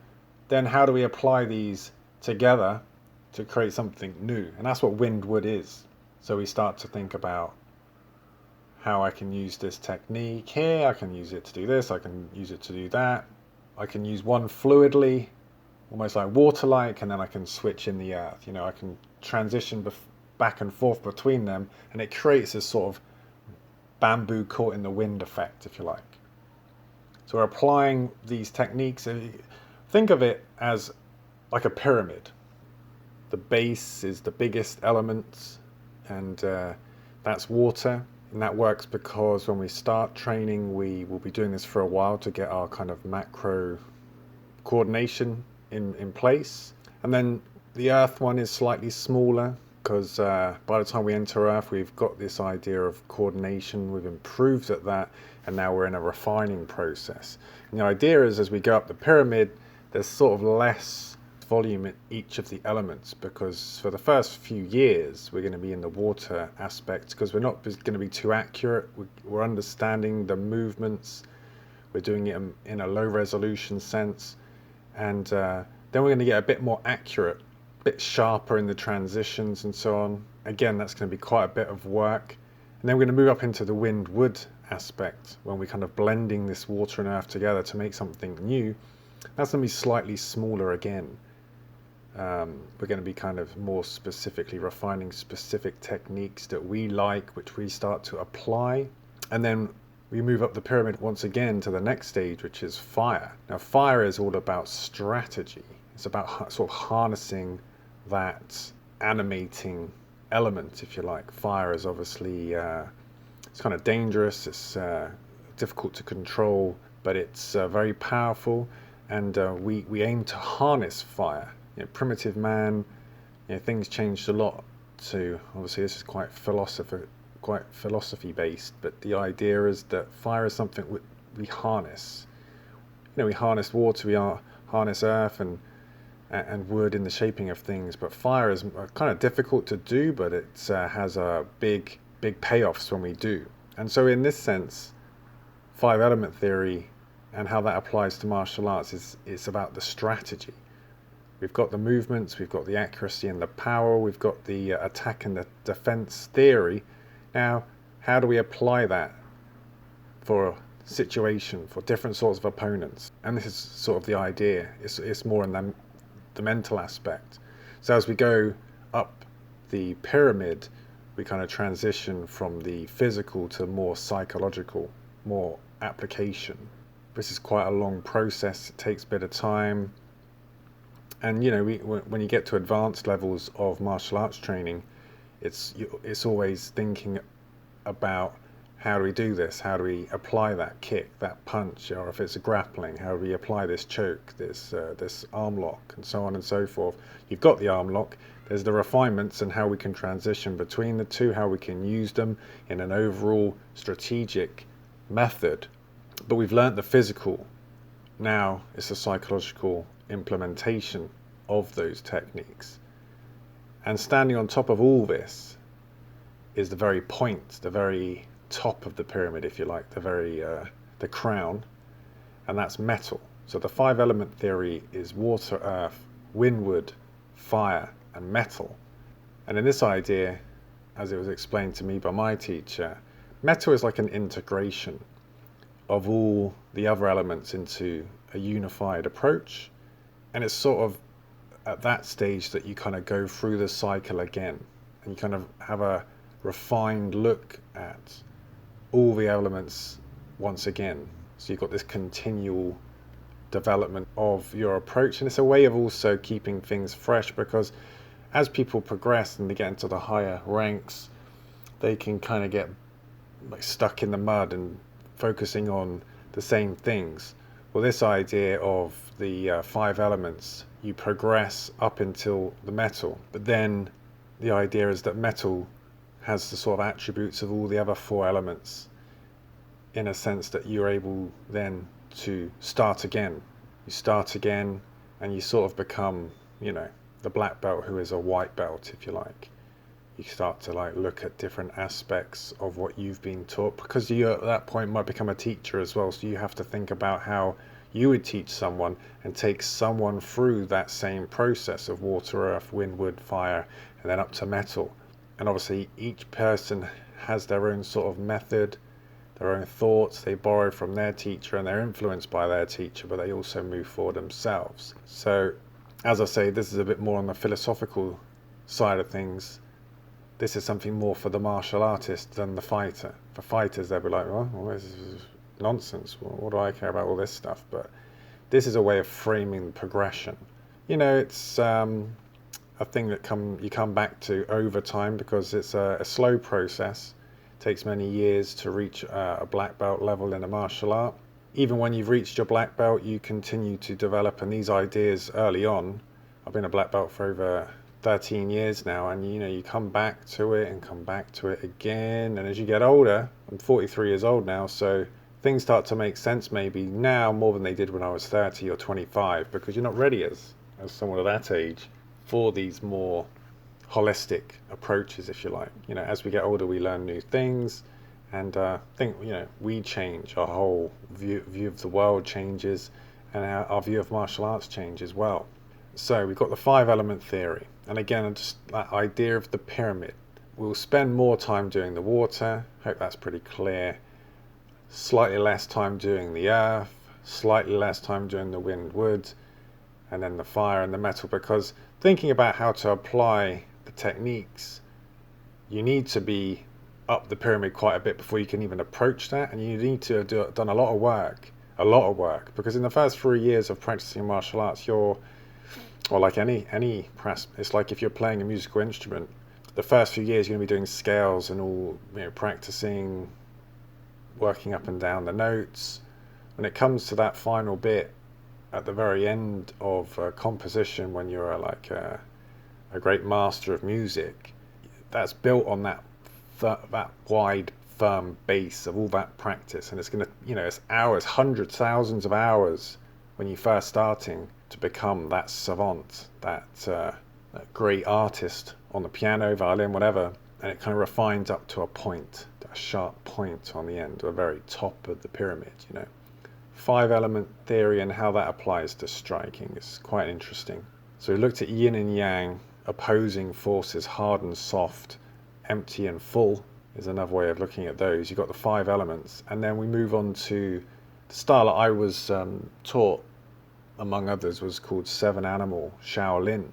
Then how do we apply these together to create something new? And that's what wind-wood is. So we start to think about how I can use this technique here, I can use it to do this, I can use it to do that. I can use one fluidly, almost like water-like, and then I can switch in the earth. I can transition back and forth between them, and it creates this sort of bamboo caught in the wind effect, if you like. So we're applying these techniques. Think of it as like a pyramid. The base is the biggest element, and that's water. And that works because when we start training, we will be doing this for a while to get our kind of macro coordination in place. And then the earth one is slightly smaller, because by the time we enter earth, we've got this idea of coordination, we've improved at that, and now we're in a refining process. And the idea is, as we go up the pyramid, there's sort of less volume in each of the elements, because for the first few years we're going to be in the water aspect, because we're not going to be too accurate. We're understanding the movements, we're doing it in a low resolution sense, and then we're going to get a bit more accurate, bit sharper in the transitions and so on. Again, that's going to be quite a bit of work. And then we're going to move up into the wind-wood aspect, when we're kind of blending this water and earth together to make something new. That's going to be slightly smaller again. We're going to be kind of more specifically refining specific techniques that we like, which we start to apply. And then we move up the pyramid once again to the next stage, which is fire. Now, fire is all about strategy. It's about sort of harnessing that animating element, if you like. Fire is obviously it's kind of dangerous, it's difficult to control, but it's very powerful, and we aim to harness fire. Primitive man, things changed a lot to, obviously this is quite philosophy based, but the idea is that fire is something we harness. We harness water, we harness earth and wood in the shaping of things, but fire is kind of difficult to do, but it has a big payoffs when we do. And so in this sense, 5-element theory and how that applies to martial arts is about the strategy. We've got the movements, we've got the accuracy and the power, we've got the attack and the defense theory. Now, how do we apply that for a situation, for different sorts of opponents? And this is sort of the idea. It's more in the mental aspect. So as we go up the pyramid, we kind of transition from the physical to more psychological, more application. This is quite a long process. It takes a bit of time. And when you get to advanced levels of martial arts training, it's always thinking about, how do we do this? How do we apply that kick, that punch? Or if it's a grappling, how do we apply this choke, this arm lock, and so on and so forth? You've got the arm lock. There's the refinements and how we can transition between the two, how we can use them in an overall strategic method. But we've learnt the physical. Now it's the psychological implementation of those techniques. And standing on top of all this is the very point, the very top of the pyramid, if you like, the crown, and that's metal. So the 5-element theory is water, earth, wind, wood, fire, and metal. And in this idea, as it was explained to me by my teacher, metal is like an integration of all the other elements into a unified approach. And it's sort of at that stage that you kind of go through the cycle again, and you kind of have a refined look at all the elements once again. So you've got this continual development of your approach. And it's a way of also keeping things fresh, because as people progress and they get into the higher ranks, they can kind of get like stuck in the mud and focusing on the same things. Well, this idea of the 5 elements, you progress up until the metal, but then the idea is that metal has the sort of attributes of all the other 4 elements, in a sense that you're able then to start again. You start again and you sort of become, the black belt who is a white belt, if you like. You start to like look at different aspects of what you've been taught, because you at that point might become a teacher as well. So you have to think about how you would teach someone and take someone through that same process of water, earth, wind, wood, fire, and then up to metal. And obviously each person has their own sort of method, their own thoughts. They borrow from their teacher and they're influenced by their teacher, but they also move forward themselves. So as I say, this is a bit more on the philosophical side of things. This is something more for the martial artist than the fighter. For fighters, they'll be like, well, this is nonsense. Well, what do I care about all this stuff? But this is a way of framing progression. It's a thing that you come back to over time, because it's a slow process. It takes many years to reach a black belt level in a martial art. Even when you've reached your black belt, you continue to develop, and these ideas early on. I've been a black belt for over 13 years now, and you come back to it and come back to it again. And as you get older, I'm 43 years old now, so things start to make sense maybe now more than they did when I was 30 or 25, because you're not ready as someone of that age for these more holistic approaches, if you like. As we get older, we learn new things, and I think we change. Our whole view of the world changes, and our view of martial arts change as well. So we've got the 5 element theory, and again, just that idea of the pyramid. We'll spend more time doing the water, hope that's pretty clear, slightly less time doing the earth, slightly less time doing the wind, wood, and then the fire and the metal, because thinking about how to apply the techniques, you need to be up the pyramid quite a bit before you can even approach that, and you need to have done a lot of work, because in the first 3 years of practicing martial arts, or like any practice, it's like if you're playing a musical instrument, the first few years you're going to be doing scales and all, practicing, working up and down the notes. When it comes to that final bit at the very end of composition, when you're a great master of music, that's built on that wide, firm base of all that practice, and it's going to, it's hours, hundreds, thousands of hours when you're first starting to become that savant, that great artist on the piano, violin, whatever, and it kind of refines up to a point, a sharp point on the end, or the very top of the pyramid. 5 element theory and how that applies to striking is quite interesting. So we looked at yin and yang, opposing forces, hard and soft, empty and full is another way of looking at those. You've got the 5 elements, and then we move on to the style that I was taught, among others, was called 7 Animal Shaolin.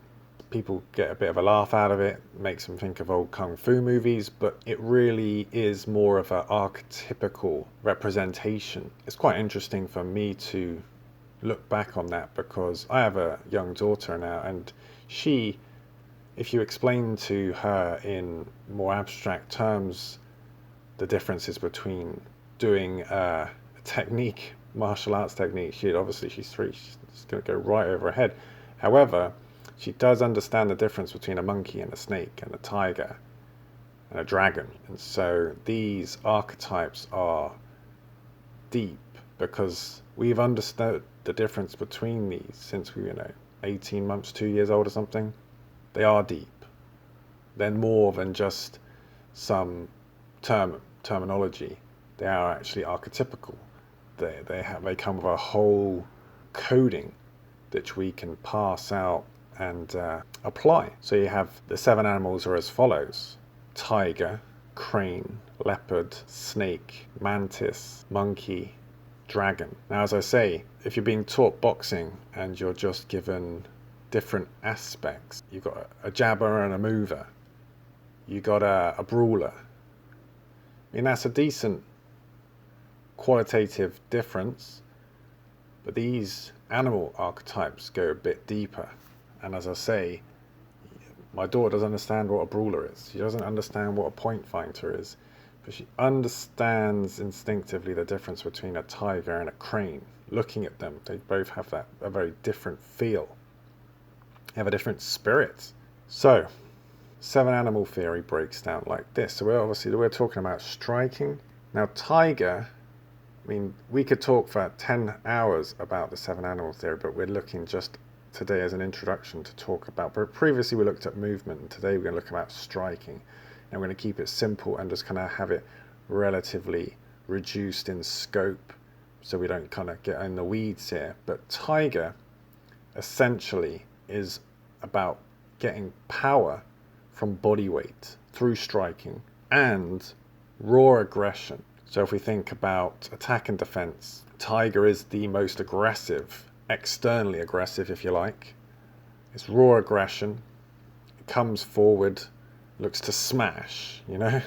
People get a bit of a laugh out of it, makes them think of old kung fu movies, but it really is more of an archetypical representation. It's quite interesting for me to look back on that, because I have a young daughter now, and she, if you explain to her in more abstract terms the differences between doing a technique, martial arts technique, she's 3, she's going to go right over her head. However, she does understand the difference between a monkey and a snake and a tiger and a dragon. And so these archetypes are deep, because we've understood the difference between these since we were 18 months, 2 years old or something. They are deep. They're more than just some terminology. They are actually archetypical. They come with a whole coding that we can pass out and apply. So you have the 7 animals are as follows: tiger, crane, leopard, snake, mantis, monkey, dragon. Now, as I say, if you're being taught boxing and you're just given different aspects, you've got a jabber and a mover, you've got a brawler. I mean, that's a decent qualitative difference, But these animal archetypes go a bit deeper. And as I say, my daughter doesn't understand what a brawler is. She doesn't understand what a point fighter is. But she understands instinctively the difference between a tiger and a crane. Looking at them, they both have a very different feel. They have a different spirit. So, 7 animal theory breaks down like this. So we're talking about striking. Now, tiger, I mean, we could talk for 10 hours about the 7 animal theory, but we're looking just today as an introduction to talk about. But previously we looked at movement, and today we're going to look about striking. And we're going to keep it simple and just kind of have it relatively reduced in scope, so we don't kind of get in the weeds here. But tiger essentially is about getting power from body weight through striking and raw aggression. So if we think about attack and defense, tiger is the most aggressive, externally aggressive if you like. It's raw aggression. It comes forward, looks to smash, you know.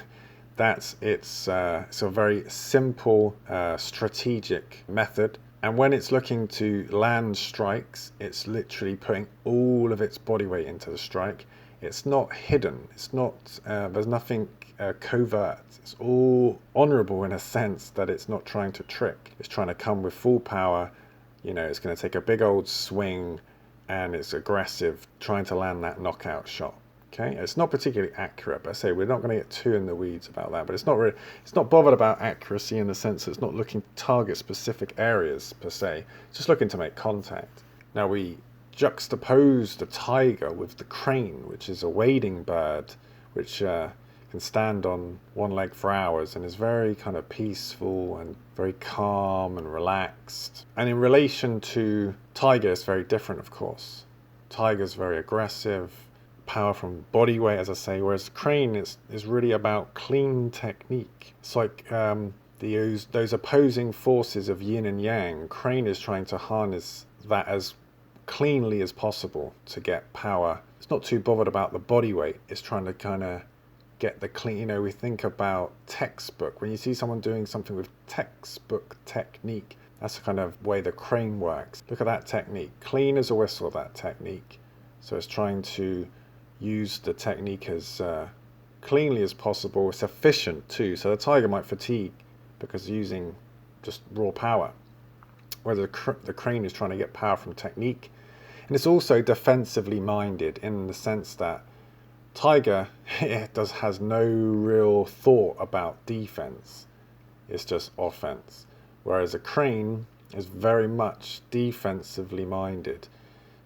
It's a very simple strategic method. And when it's looking to land strikes, it's literally putting all of its body weight into the strike. It's not hidden. It's not. There's nothing covert. It's all honourable in a sense that it's not trying to trick. It's trying to come with full power. You know, it's going to take a big old swing, and it's aggressive, trying to land that knockout shot. Okay, it's not particularly accurate, but I say we're not going to get too in the weeds about that. But it's not bothered about accuracy in the sense that it's not looking to target specific areas per se. It's just looking to make contact. Now we juxtapose the tiger with the crane, which is a wading bird, which can stand on one leg for hours and is very kind of peaceful and very calm and relaxed. And in relation to tiger, it's very different, of course. Tiger's very aggressive, power from body weight, as I say, whereas crane is really about clean technique. It's like those opposing forces of yin and yang. Crane is trying to harness that as cleanly as possible to get power. It's not too bothered about the body weight. It's trying to kind of get the clean. You know, we think about textbook. When you see someone doing something with textbook technique, that's the kind of way the crane works. Look at that technique. Clean as a whistle, that technique. So it's trying to use the technique as cleanly as possible. It's efficient too. So the tiger might fatigue because using just raw power, whereas the crane is trying to get power from technique. And it's also defensively minded in the sense that tiger has no real thought about defense. It's just offense. Whereas a crane is very much defensively minded.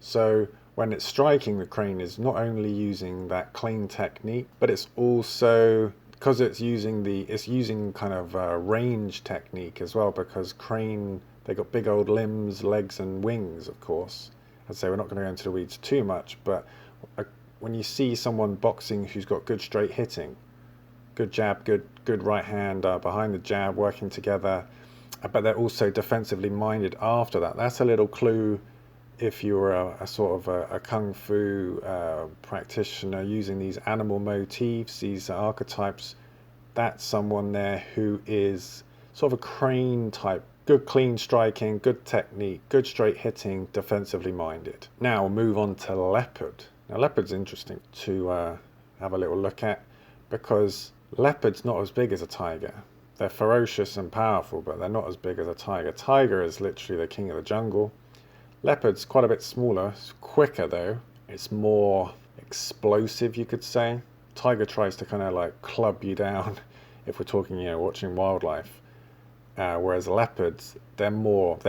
So when it's striking, the crane is not only using that clean technique, but it's also, because it's using kind of range technique as well, because crane, they got big old limbs, legs and wings, of course. I'd say we're not going to go into the weeds too much, but when you see someone boxing who's got good straight hitting, good jab, good right hand behind the jab, working together, but they're also defensively minded after that. That's a little clue. If you're a sort of a kung fu practitioner using these animal motifs, these archetypes, that's someone there who is sort of a crane type. Good clean striking, good technique, good straight hitting, defensively minded. Now we'll move on to leopard. Now leopard's interesting to have a little look at, because leopard's not as big as a tiger. They're ferocious and powerful, but they're not as big as a tiger. Tiger is literally the king of the jungle. Leopard's quite a bit smaller. It's quicker though. It's more explosive, you could say. Tiger tries to kind of like club you down if we're talking, you know, watching wildlife. Whereas leopards, they're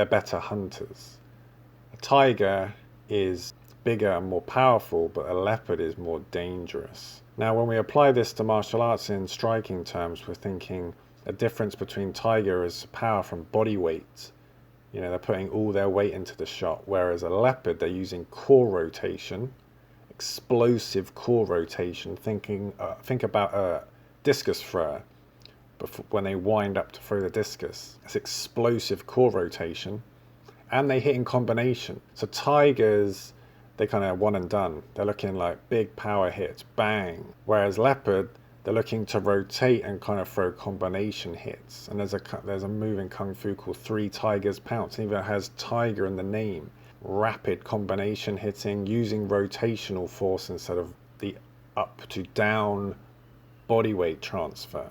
better hunters. A tiger is bigger and more powerful, but a leopard is more dangerous. Now, when we apply this to martial arts in striking terms, we're thinking a difference between tiger is power from body weight. You know, they're putting all their weight into the shot, whereas a leopard, they're using core rotation, explosive core rotation. Think about a discus thrower. When they wind up to throw the discus, it's explosive core rotation, and they hit in combination. So tigers, they kind of one and done. They're looking like big power hits, bang. Whereas leopard, They're looking to rotate and kind of throw combination hits. And there's a move in Kung Fu called Three Tigers Pounce. It even has tiger in the name. Rapid combination hitting using rotational force instead of the up to down body weight transfer.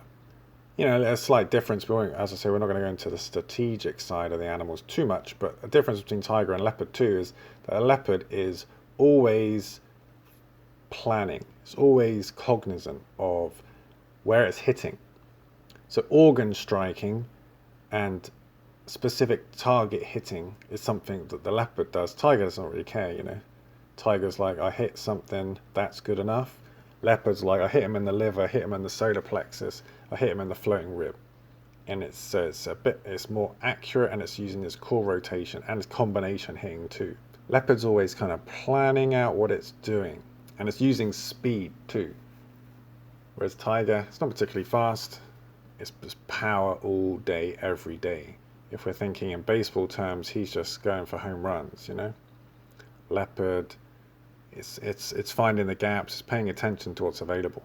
You know, a slight difference. As I say, we're not going to go into the strategic side of the animals too much, but a difference between tiger and leopard too is that a leopard is always planning. It's always cognizant of where it's hitting. So organ striking and specific target hitting is something that the leopard does. Tiger doesn't really care, you know. Tiger's like, I hit something, that's good enough. Leopard's like, I hit him in the liver, hit him in the solar plexus, I hit him in the floating rib. And it's more accurate, and it's using its core rotation and its combination hitting too. Leopard's always kind of planning out what it's doing, and it's using speed too. Whereas tiger, it's not particularly fast. It's just power all day, every day. If we're thinking in baseball terms, he's just going for home runs, you know. Leopard, it's finding the gaps, it's paying attention to what's available.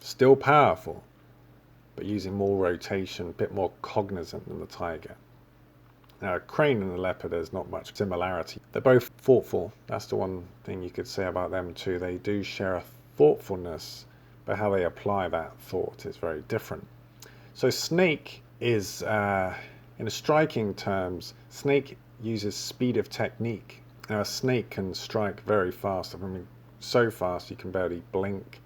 Still powerful, but using more rotation, a bit more cognizant than the tiger. Now, a crane and the leopard, there's not much similarity. They're both thoughtful. That's the one thing you could say about them too. They do share a thoughtfulness, but how they apply that thought is very different. So snake is, in striking terms, snake uses speed of technique. Now a snake can strike very fast. I mean, so fast you can barely blink,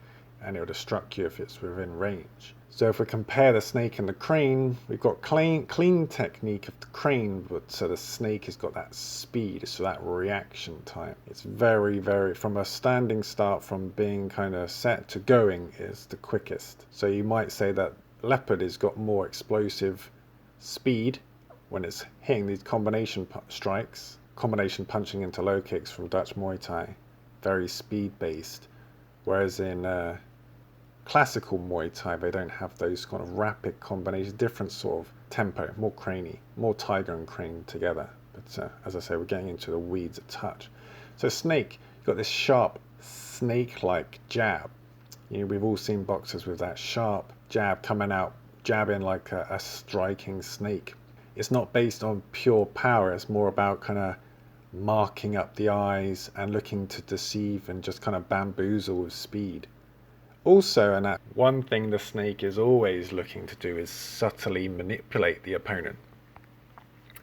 and it would have struck you if it's within range. So if we compare the snake and the crane, we've got clean technique of the crane, but so the snake has got that speed, so that reaction time. It's very, very, from a standing start, from being kind of set to going is the quickest. So you might say that leopard has got more explosive speed when it's hitting these combination strikes, combination punching into low kicks from Dutch Muay Thai, very speed based. Whereas in classical Muay Thai, they don't have those kind of rapid combinations, different sort of tempo, more craney, more tiger and crane together. But as I say, we're getting into the weeds a touch. So snake, you've got this sharp snake-like jab. You know, we've all seen boxers with that sharp jab coming out, jabbing like a striking snake. It's not based on pure power. It's more about kind of marking up the eyes and looking to deceive and just kind of bamboozle with speed. Also, and one thing the snake is always looking to do is subtly manipulate the opponent.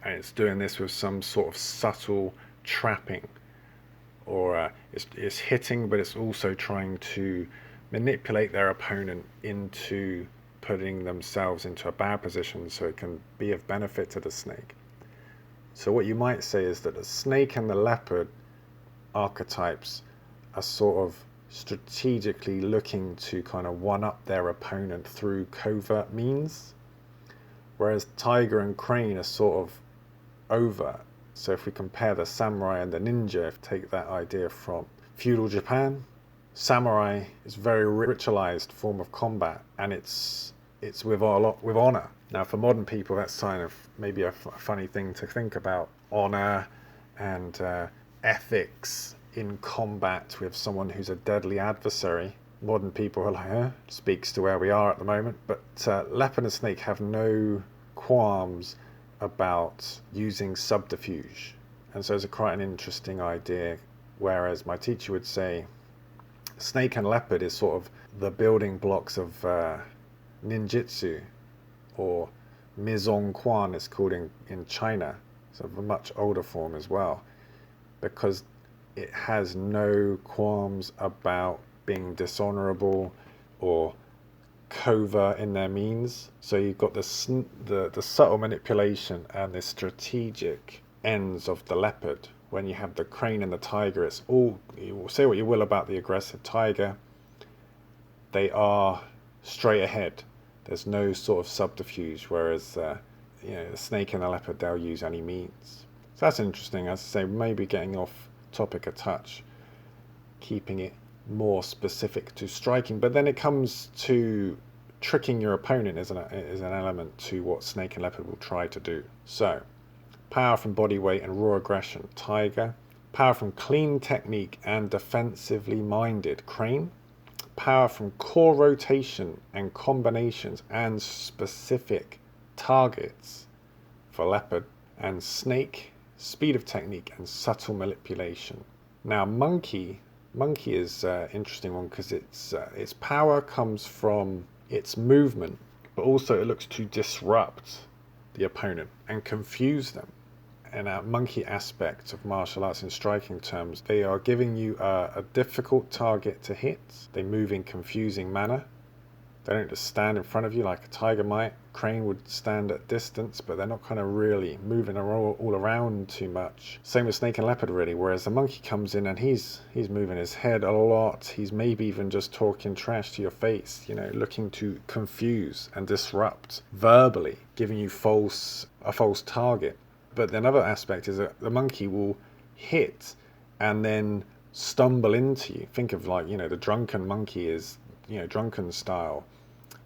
And it's doing this with some sort of subtle trapping. Or it's hitting, but it's also trying to manipulate their opponent into putting themselves into a bad position so it can be of benefit to the snake. So what you might say is that the snake and the leopard archetypes are sort of strategically looking to kind of one-up their opponent through covert means, whereas tiger and crane are sort of overt. So if we compare the samurai and the ninja, take that idea from feudal Japan, samurai is a very ritualized form of combat, and it's with honor. Now for modern people, that's kind of maybe a funny thing to think about, honor and ethics in combat with someone who's a deadly adversary. Modern people are like, speaks to where we are at the moment. But leopard and snake have no qualms about using subterfuge. And so it's quite an interesting idea, whereas my teacher would say snake and leopard is sort of the building blocks of ninjutsu, or Mizong Quan it's called in China. It's a much older form as well, because it has no qualms about being dishonorable or covert in their means. So you've got the subtle manipulation and the strategic ends of the leopard. When you have the crane and the tiger, it's all, you will say what you will about the aggressive tiger, they are straight ahead. There's no sort of subterfuge, whereas the snake and the leopard, they'll use any means. So that's interesting. As I say, maybe getting off topic a touch, keeping it more specific to striking, but then it comes to tricking your opponent is an element to what snake and leopard will try to do. So power from body weight and raw aggression, tiger. Power from clean technique and defensively minded, crane. power from core rotation and combinations and specific targets for leopard, and snake, speed of technique and subtle manipulation. Now monkey is an interesting one because its power comes from its movement, but also it looks to disrupt the opponent and confuse them. And a monkey aspect of martial arts in striking terms, they are giving you a difficult target to hit. They move in confusing manner. They don't just stand in front of you like a tiger might. Crane would stand at distance, but they're not kind of really moving all around too much. Same with snake and leopard really, whereas the monkey comes in and he's moving his head a lot. He's maybe even just talking trash to your face, looking to confuse and disrupt verbally, giving you a false target. But another aspect is that the monkey will hit and then stumble into you. Think of the drunken monkey is, drunken style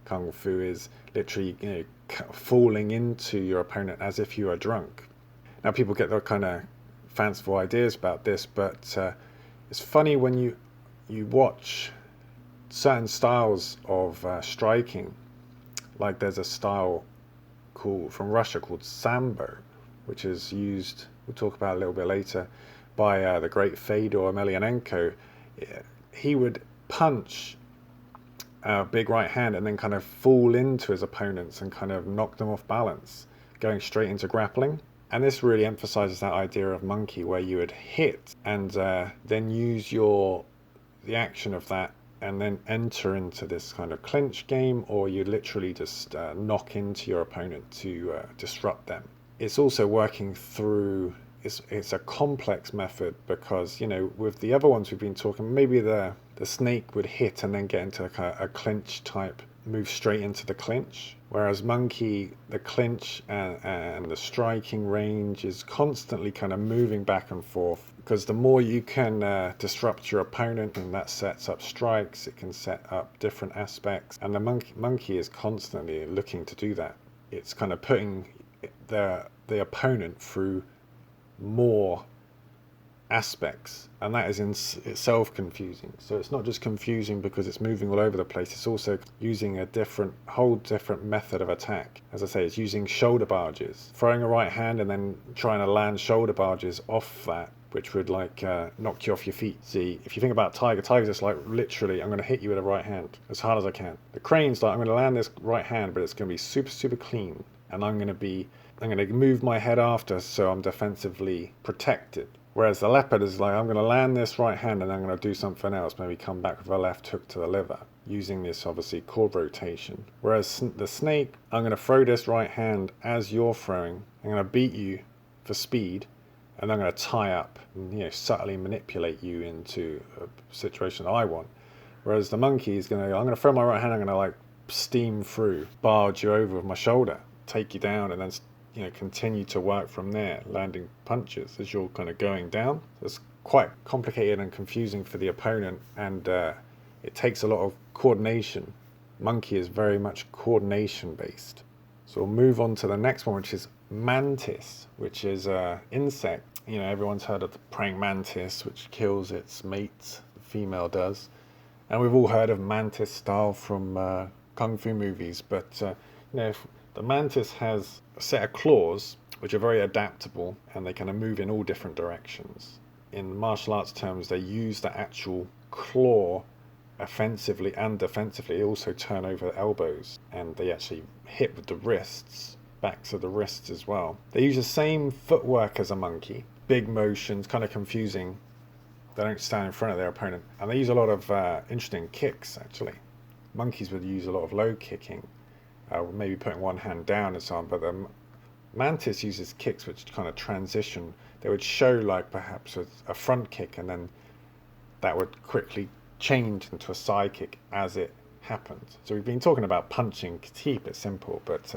Kung Fu is literally, falling into your opponent as if you are drunk. Now people get their kind of fanciful ideas about this, but it's funny when you watch certain styles of striking. Like there's a style from Russia called Sambo, which is used, we'll talk about a little bit later, by the great Fedor Emelianenko. He would punch a big right hand and then kind of fall into his opponents and kind of knock them off balance, going straight into grappling. And this really emphasizes that idea of monkey, where you would hit and then use the action of that and then enter into this kind of clinch game, or you literally just knock into your opponent to disrupt them. It's also working through, it's a complex method because, with the other ones we've been talking, maybe the snake would hit and then get into a clinch type, move straight into the clinch. Whereas monkey, the clinch and the striking range is constantly kind of moving back and forth, because the more you can disrupt your opponent, and that sets up strikes, it can set up different aspects. And the monkey is constantly looking to do that. It's kind of putting the opponent through more aspects, and that is in itself confusing. So it's not just confusing because it's moving all over the place, it's also using a whole different method of attack. As I say, it's using shoulder barges, throwing a right hand and then trying to land shoulder barges off that, which would knock you off your feet. See, if you think about tiger's just literally, I'm going to hit you with a right hand as hard as I can. The crane's I'm going to land this right hand, but it's going to be super, super clean, and I'm going to move my head after, so I'm defensively protected. Whereas the leopard is I'm going to land this right hand and I'm going to do something else, maybe come back with a left hook to the liver, using this obviously core rotation. Whereas the snake, I'm going to throw this right hand as you're throwing, I'm going to beat you for speed, and I'm going to tie up and subtly manipulate you into a situation that I want. Whereas the monkey is I'm going to throw my right hand, I'm going to steam through, barge you over with my shoulder, take you down, and then continue to work from there, landing punches as you're kind of going down. So it's quite complicated and confusing for the opponent, and it takes a lot of coordination. Monkey is very much coordination based. So we'll move on to the next one, which is Mantis, which is an insect. Everyone's heard of the praying mantis, which kills its mates, the female does. And we've all heard of mantis style from Kung Fu movies, but the mantis has a set of claws which are very adaptable, and they kind of move in all different directions. In martial arts terms, they use the actual claw offensively and defensively. They also turn over the elbows, and they actually hit with the wrists, backs of the wrists as well. They use the same footwork as a monkey, big motions, kind of confusing. They don't stand in front of their opponent, and they use a lot of interesting kicks actually. Monkeys would use a lot of low kicking, maybe putting one hand down and so on, but the mantis uses kicks which kind of transition. They would show perhaps a front kick, and then that would quickly change into a side kick as it happens. So we've been talking about punching to keep it simple, but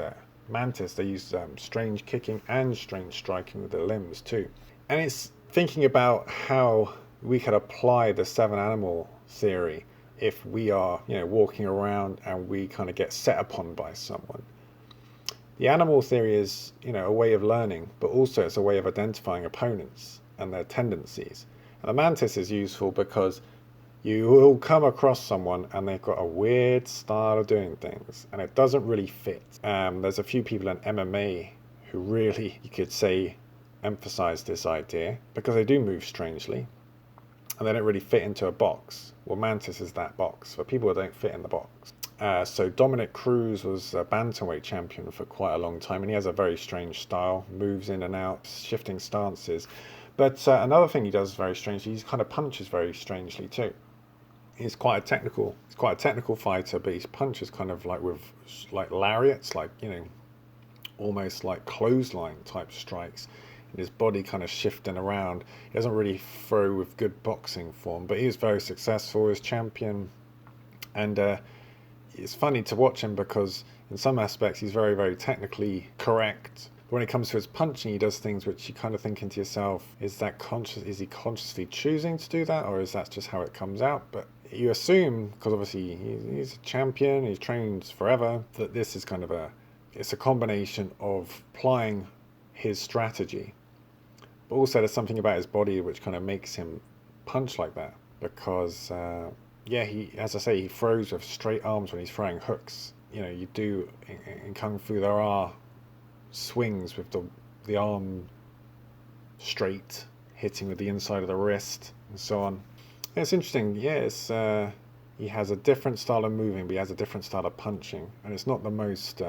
mantis, they use strange kicking and strange striking with the limbs too. And it's thinking about how we could apply the 7 animal theory if we are walking around and we kind of get set upon by someone. The animal theory is a way of learning, but also it's a way of identifying opponents and their tendencies. And the mantis is useful because You will come across someone and they've got a weird style of doing things and it doesn't really fit. There's a few people in MMA who really, you could say, emphasize this idea because they do move strangely and they don't really fit into a box. Well, Mantis is that box for people who don't fit in the box. So Dominic Cruz was a bantamweight champion for quite a long time, and he has a very strange style, moves in and out, shifting stances. But another thing he does very strangely, he kind of punches very strangely too. He's quite a technical fighter, but his punches kind of like with like lariats, like, you know, almost like clothesline type strikes. And his body kind of shifting around. He doesn't really throw with good boxing form, but he is very successful as champion. And it's funny to watch him because in some aspects he's very, very technically correct. But when it comes to his punching, he does things which you kind of think into yourself, is he consciously choosing to do that, or is that just how it comes out? But you assume, because obviously he's a champion, he's trained forever, that this is kind of it's a combination of applying his strategy, but also there's something about his body which kind of makes him punch like that, because as I say, he throws with straight arms when he's throwing hooks. You know, you do in Kung Fu, there are swings with the arm straight, hitting with the inside of the wrist, and so on. And it's interesting, he has a different style of moving, but he has a different style of punching, and it's not the most,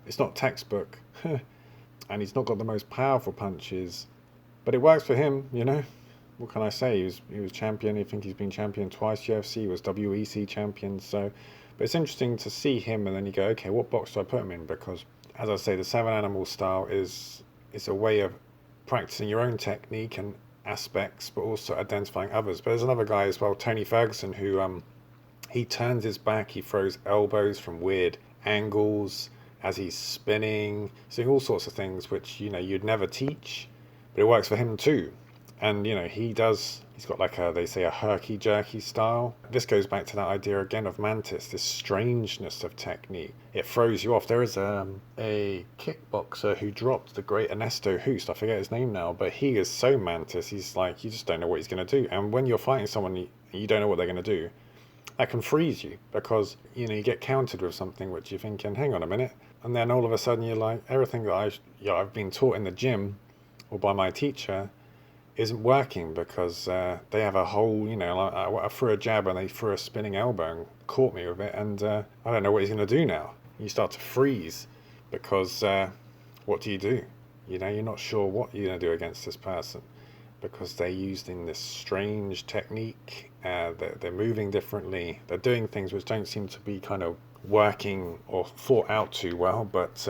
it's not textbook, and he's not got the most powerful punches, but it works for him, you know. What can I say? He was champion. I think he's been champion twice UFC. He was WEC champion. So, but it's interesting to see him, and then you go, okay, what box do I put him in? Because, as I say, the 7 Animal style is a way of practicing your own technique and aspects, but also identifying others. But there's another guy as well, Tony Ferguson, who he turns his back, he throws elbows from weird angles as he's spinning, doing all sorts of things which, you know, you'd never teach, but it works for him too. And, you know, he's got like they say a herky-jerky style. This goes back to that idea again of Mantis, this strangeness of technique. It throws you off. There is a kickboxer who dropped the great Ernesto Hoost, I forget his name now, but he is so Mantis, he's like, you just don't know what he's going to do. And when you're fighting someone, you don't know what they're going to do, that can freeze you, because, you know, you get countered with something which you're thinking, hang on a minute, and then all of a sudden you're like, everything that I've been taught in the gym or by my teacher isn't working, because they have a whole, you know, like I threw a jab and they threw a spinning elbow and caught me with it, and I don't know what he's going to do now. You start to freeze, because what do? You know, you're not sure what you're going to do against this person, because they're using this strange technique. They're moving differently. They're doing things which don't seem to be kind of working or thought out too well. But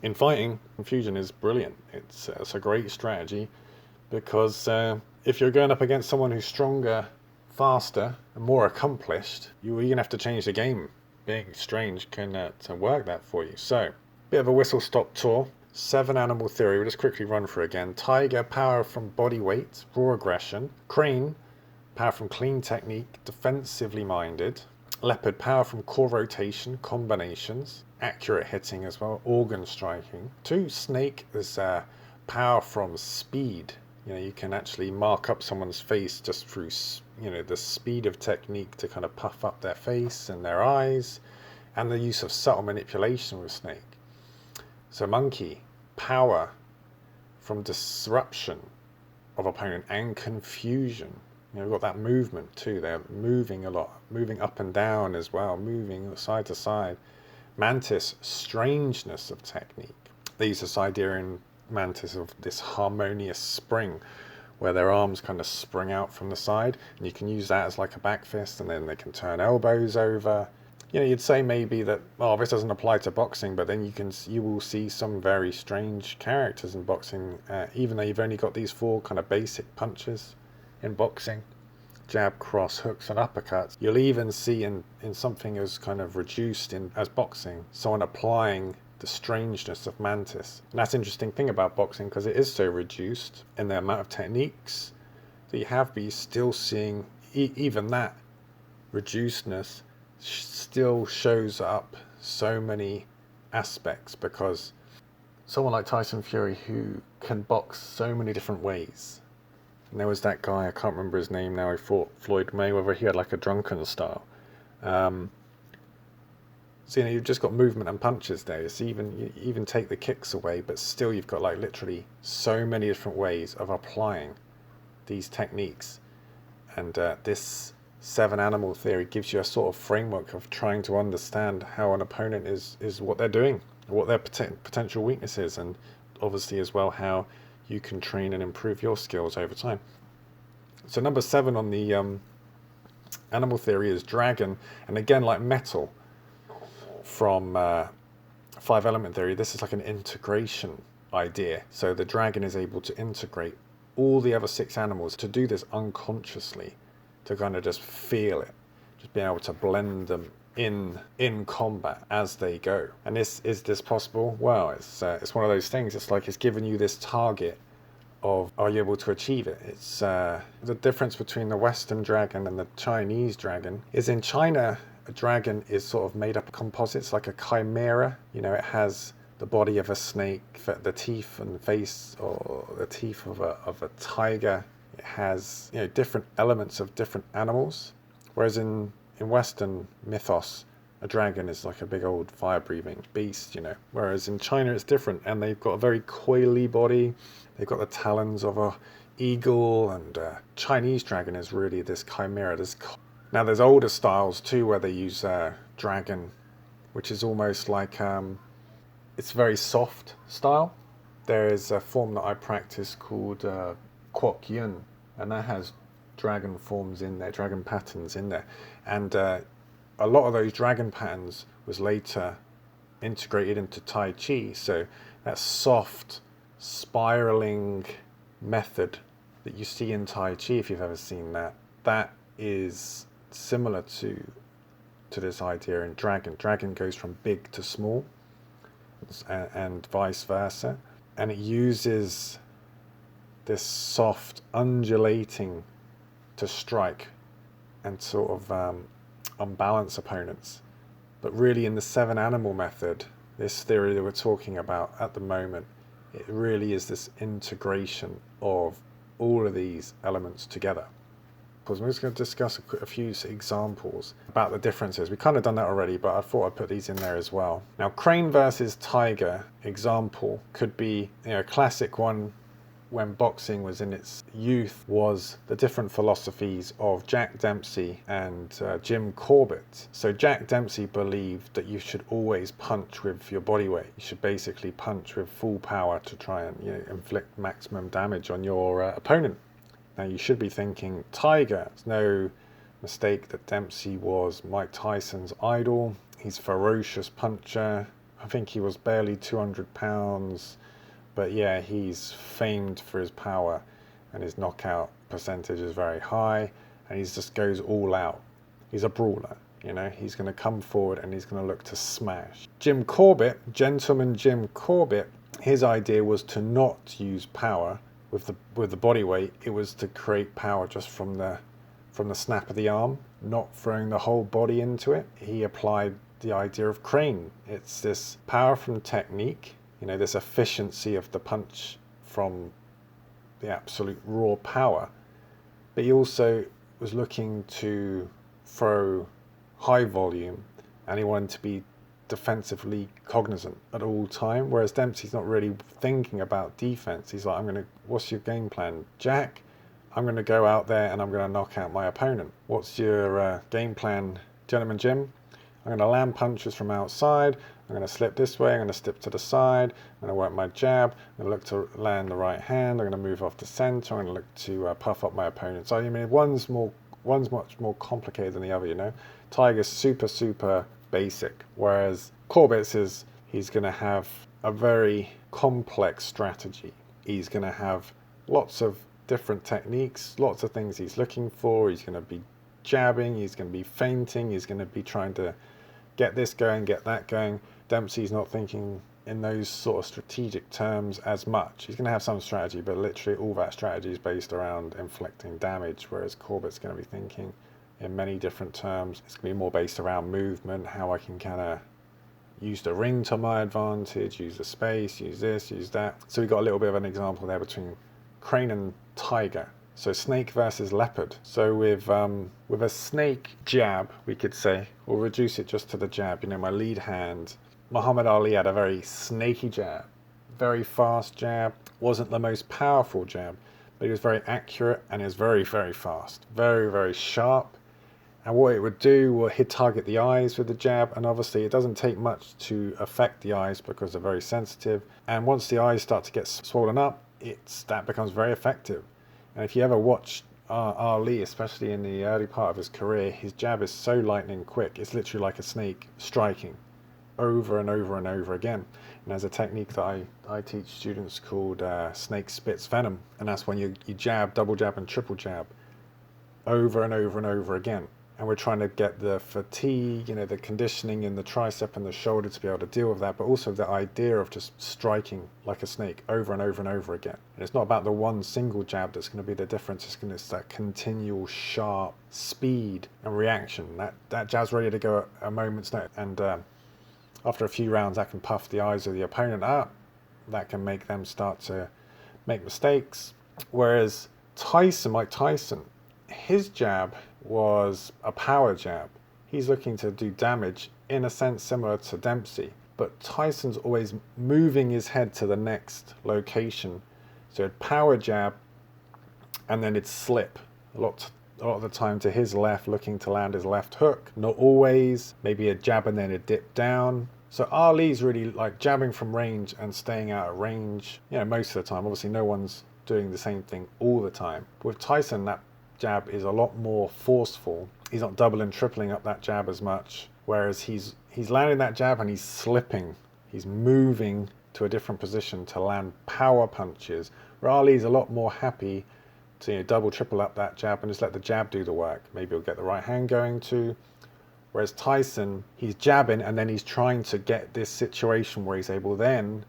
in fighting, confusion is brilliant. It's a great strategy, because if you're going up against someone who's stronger, faster, and more accomplished, you're going to have to change the game. Being strange can work that for you. So, bit of a whistle-stop tour. 7 Animal Theory, we'll just quickly run through again. Tiger, power from body weight, raw aggression. Crane, power from clean technique, defensively minded. Leopard, power from core rotation, combinations, accurate hitting as well, organ striking. 2, Snake is power from speed. You know, you can actually mark up someone's face just through, you know, the speed of technique to kind of puff up their face and their eyes, and the use of subtle manipulation with Snake. So Monkey, power from disruption of opponent and confusion. You know, we've got that movement too. They're moving a lot, moving up and down as well, moving side to side. Mantis, strangeness of technique. They use this idea in Mantis of this harmonious spring, where their arms kind of spring out from the side, and you can use that as like a back fist, and then they can turn elbows over. You know, you'd say maybe that, oh, this doesn't apply to boxing, but then you will see some very strange characters in boxing, even though you've only got these 4 kind of basic punches in boxing: jab, cross, hooks, and uppercuts. You'll even see in something as kind of reduced as boxing, someone applying the strangeness of Mantis. And that's the interesting thing about boxing, because it is so reduced in the amount of techniques that you have, but you're still seeing even that reducedness still shows up so many aspects, because someone like Tyson Fury, who can box so many different ways, And there was that guy, I can't remember his name now, who fought Floyd Mayweather. He had like a drunken style. So you've just got movement and punches there. So you even take the kicks away, but still you've got like literally so many different ways of applying these techniques. And this 7 animal theory gives you a sort of framework of trying to understand how an opponent is what they're doing, what their potential weakness is, and obviously as well how you can train and improve your skills over time. So number 7 on the animal theory is dragon, and again, like metal from 5 element theory, this is like an integration idea. So the dragon is able to integrate all the other 6 animals, to do this unconsciously, to kind of just feel it, just being able to blend them in combat as they go. And is this possible? Well, it's one of those things. It's like it's giving you this target of, are you able to achieve it? It's the difference between the Western dragon and the Chinese dragon is, in China, a dragon is sort of made up of composites, like a chimera. It has the body of a snake, the teeth and face, or the teeth of a tiger. It has different elements of different animals. Whereas in Western mythos, a dragon is like a big old fire-breathing beast. Whereas in China it's different, and they've got a very coily body. They've got the talons of a eagle, and Chinese dragon is really this chimera. Now there's older styles too where they use dragon, which is almost like it's very soft style. There is a form that I practice called Kwok Yun, and that has dragon forms in there, dragon patterns in there. And a lot of those dragon patterns was later integrated into Tai Chi. So that soft, spiraling method that you see in Tai Chi, if you've ever seen that, that is similar to this idea in dragon. Dragon goes from big to small, and vice versa, and it uses this soft undulating to strike and sort of unbalance opponents. But really, in the 7 animal method, this theory that we're talking about at the moment, it really is this integration of all of these elements together. Because we're just going to discuss a few examples about the differences. We've kind of done that already, but I thought I'd put these in there as well. Now, crane versus tiger example could be, a classic one when boxing was in its youth, was the different philosophies of Jack Dempsey and Jim Corbett. So Jack Dempsey believed that you should always punch with your body weight. You should basically punch with full power to try and inflict maximum damage on your opponent. Now you should be thinking tiger. It's no mistake that Dempsey was Mike Tyson's idol. He's a ferocious puncher. I think he was barely 200 pounds. But yeah, he's famed for his power, and his knockout percentage is very high, and he just goes all out. He's a brawler, he's going to come forward and he's going to look to smash. Jim Corbett, gentleman Jim Corbett, his idea was to not use power with the body weight. It was to create power just from the snap of the arm, not throwing the whole body into it. He applied the idea of crane. It's this power from technique, this efficiency of the punch from the absolute raw power. But he also was looking to throw high volume, and he wanted to be defensively cognizant at all time, whereas Dempsey's not really thinking about defense. He's like, what's your game plan, Jack? I'm going to go out there and I'm going to knock out my opponent. What's your game plan, gentleman Jim? I'm going to land punches from outside. I'm going to slip this way. I'm going to step to the side. I'm going to work my jab. I'm going to look to land the right hand. I'm going to move off the center. I'm going to look to puff up my opponent. So one's much more complicated than the other. Tiger's super basic, whereas Corbett's he's going to have a very complex strategy. He's going to have lots of different techniques, lots of things he's looking for. He's going to be jabbing, he's going to be feinting, he's going to be trying to get this going, get that going. Dempsey's not thinking in those sort of strategic terms as much. He's going to have some strategy, but literally all that strategy is based around inflicting damage, whereas Corbett's going to be thinking in many different terms. It's going to be more based around movement, how I can kind of use the ring to my advantage, use the space, use this, use that. So we've got a little bit of an example there between crane and tiger. So snake versus leopard. So with a snake jab, we could say, we'll reduce it just to the jab. My lead hand, Muhammad Ali had a very snaky jab, very fast jab. Wasn't the most powerful jab, but he was very accurate and he was very, very fast, very, very sharp. And what it would do, well, he'd target the eyes with the jab, and obviously it doesn't take much to affect the eyes because they're very sensitive. And once the eyes start to get swollen up, that becomes very effective. And if you ever watch Ali, especially in the early part of his career, his jab is so lightning quick. It's literally like a snake striking over and over and over again. And there's a technique that I teach students called snake spits venom. And that's when you jab, double jab and triple jab over and over and over again. And we're trying to get the fatigue, the conditioning in the tricep and the shoulder to be able to deal with that, but also the idea of just striking like a snake over and over and over again. And it's not about the one single jab that's going to be the difference. It's that continual sharp speed and reaction. That jab's ready to go at a moment's notice. And after a few rounds, that can puff the eyes of the opponent up. That can make them start to make mistakes. Whereas Mike Tyson, his jab was a power jab. He's looking to do damage in a sense similar to Dempsey, but Tyson's always moving his head to the next location. So it'd power jab and then it'd slip a lot of the time to his left, looking to land his left hook. Not always, maybe a jab and then a dip down. So Ali's really like jabbing from range and staying out of range, most of the time. Obviously no one's doing the same thing all the time. But with Tyson, that jab is a lot more forceful. He's not doubling, tripling up that jab as much, whereas he's landing that jab and he's slipping. He's moving to a different position to land power punches, where Ali's a lot more happy to double, triple up that jab and just let the jab do the work. Maybe he'll get the right hand going too. Whereas Tyson, he's jabbing and then he's trying to get this situation where he's able then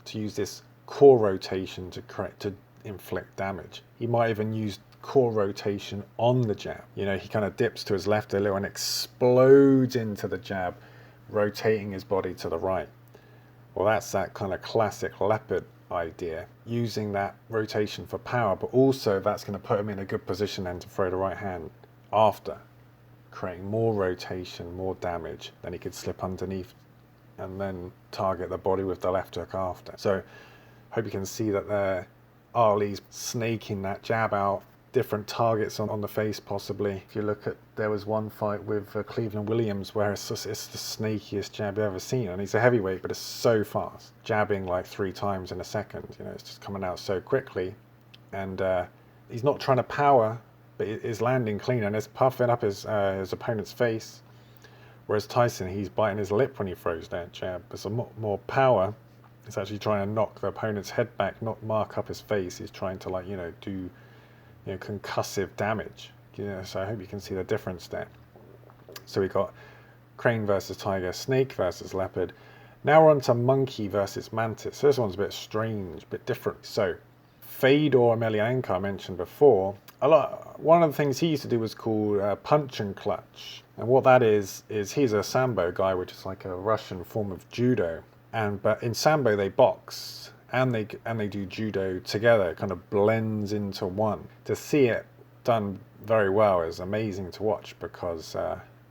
to use this core rotation to inflict damage. He might even use core rotation on the jab. He kind of dips to his left a little and explodes into the jab, rotating his body to the right. Well, that's that kind of classic leopard idea, using that rotation for power, but also that's going to put him in a good position then to throw the right hand after, creating more rotation, more damage. Then he could slip underneath and then target the body with the left hook after. So hope you can see that Ali's snaking that jab out, different targets on the face possibly. If you look at, there was one fight with Cleveland Williams where it's the snakiest jab you've ever seen, and he's a heavyweight but it's so fast, jabbing like 3 times in a second. It's just coming out so quickly, and he's not trying to power, but it's landing clean and it's puffing up his opponent's face. Whereas Tyson, he's biting his lip when he throws that jab. There's a lot more power. It's actually trying to knock the opponent's head back, not mark up his face. He's trying to do concussive damage. So I hope you can see the difference there. So we got crane versus tiger, snake versus leopard. Now we're on to monkey versus mantis. So this one's a bit strange, a bit different. So Fedor Emelianenko, I mentioned before, one of the things he used to do was called punch and clutch. And what that is he's a Sambo guy, which is like a Russian form of judo. But in Sambo they box and they do judo together. It kind of blends into one. To see it done very well is amazing to watch, because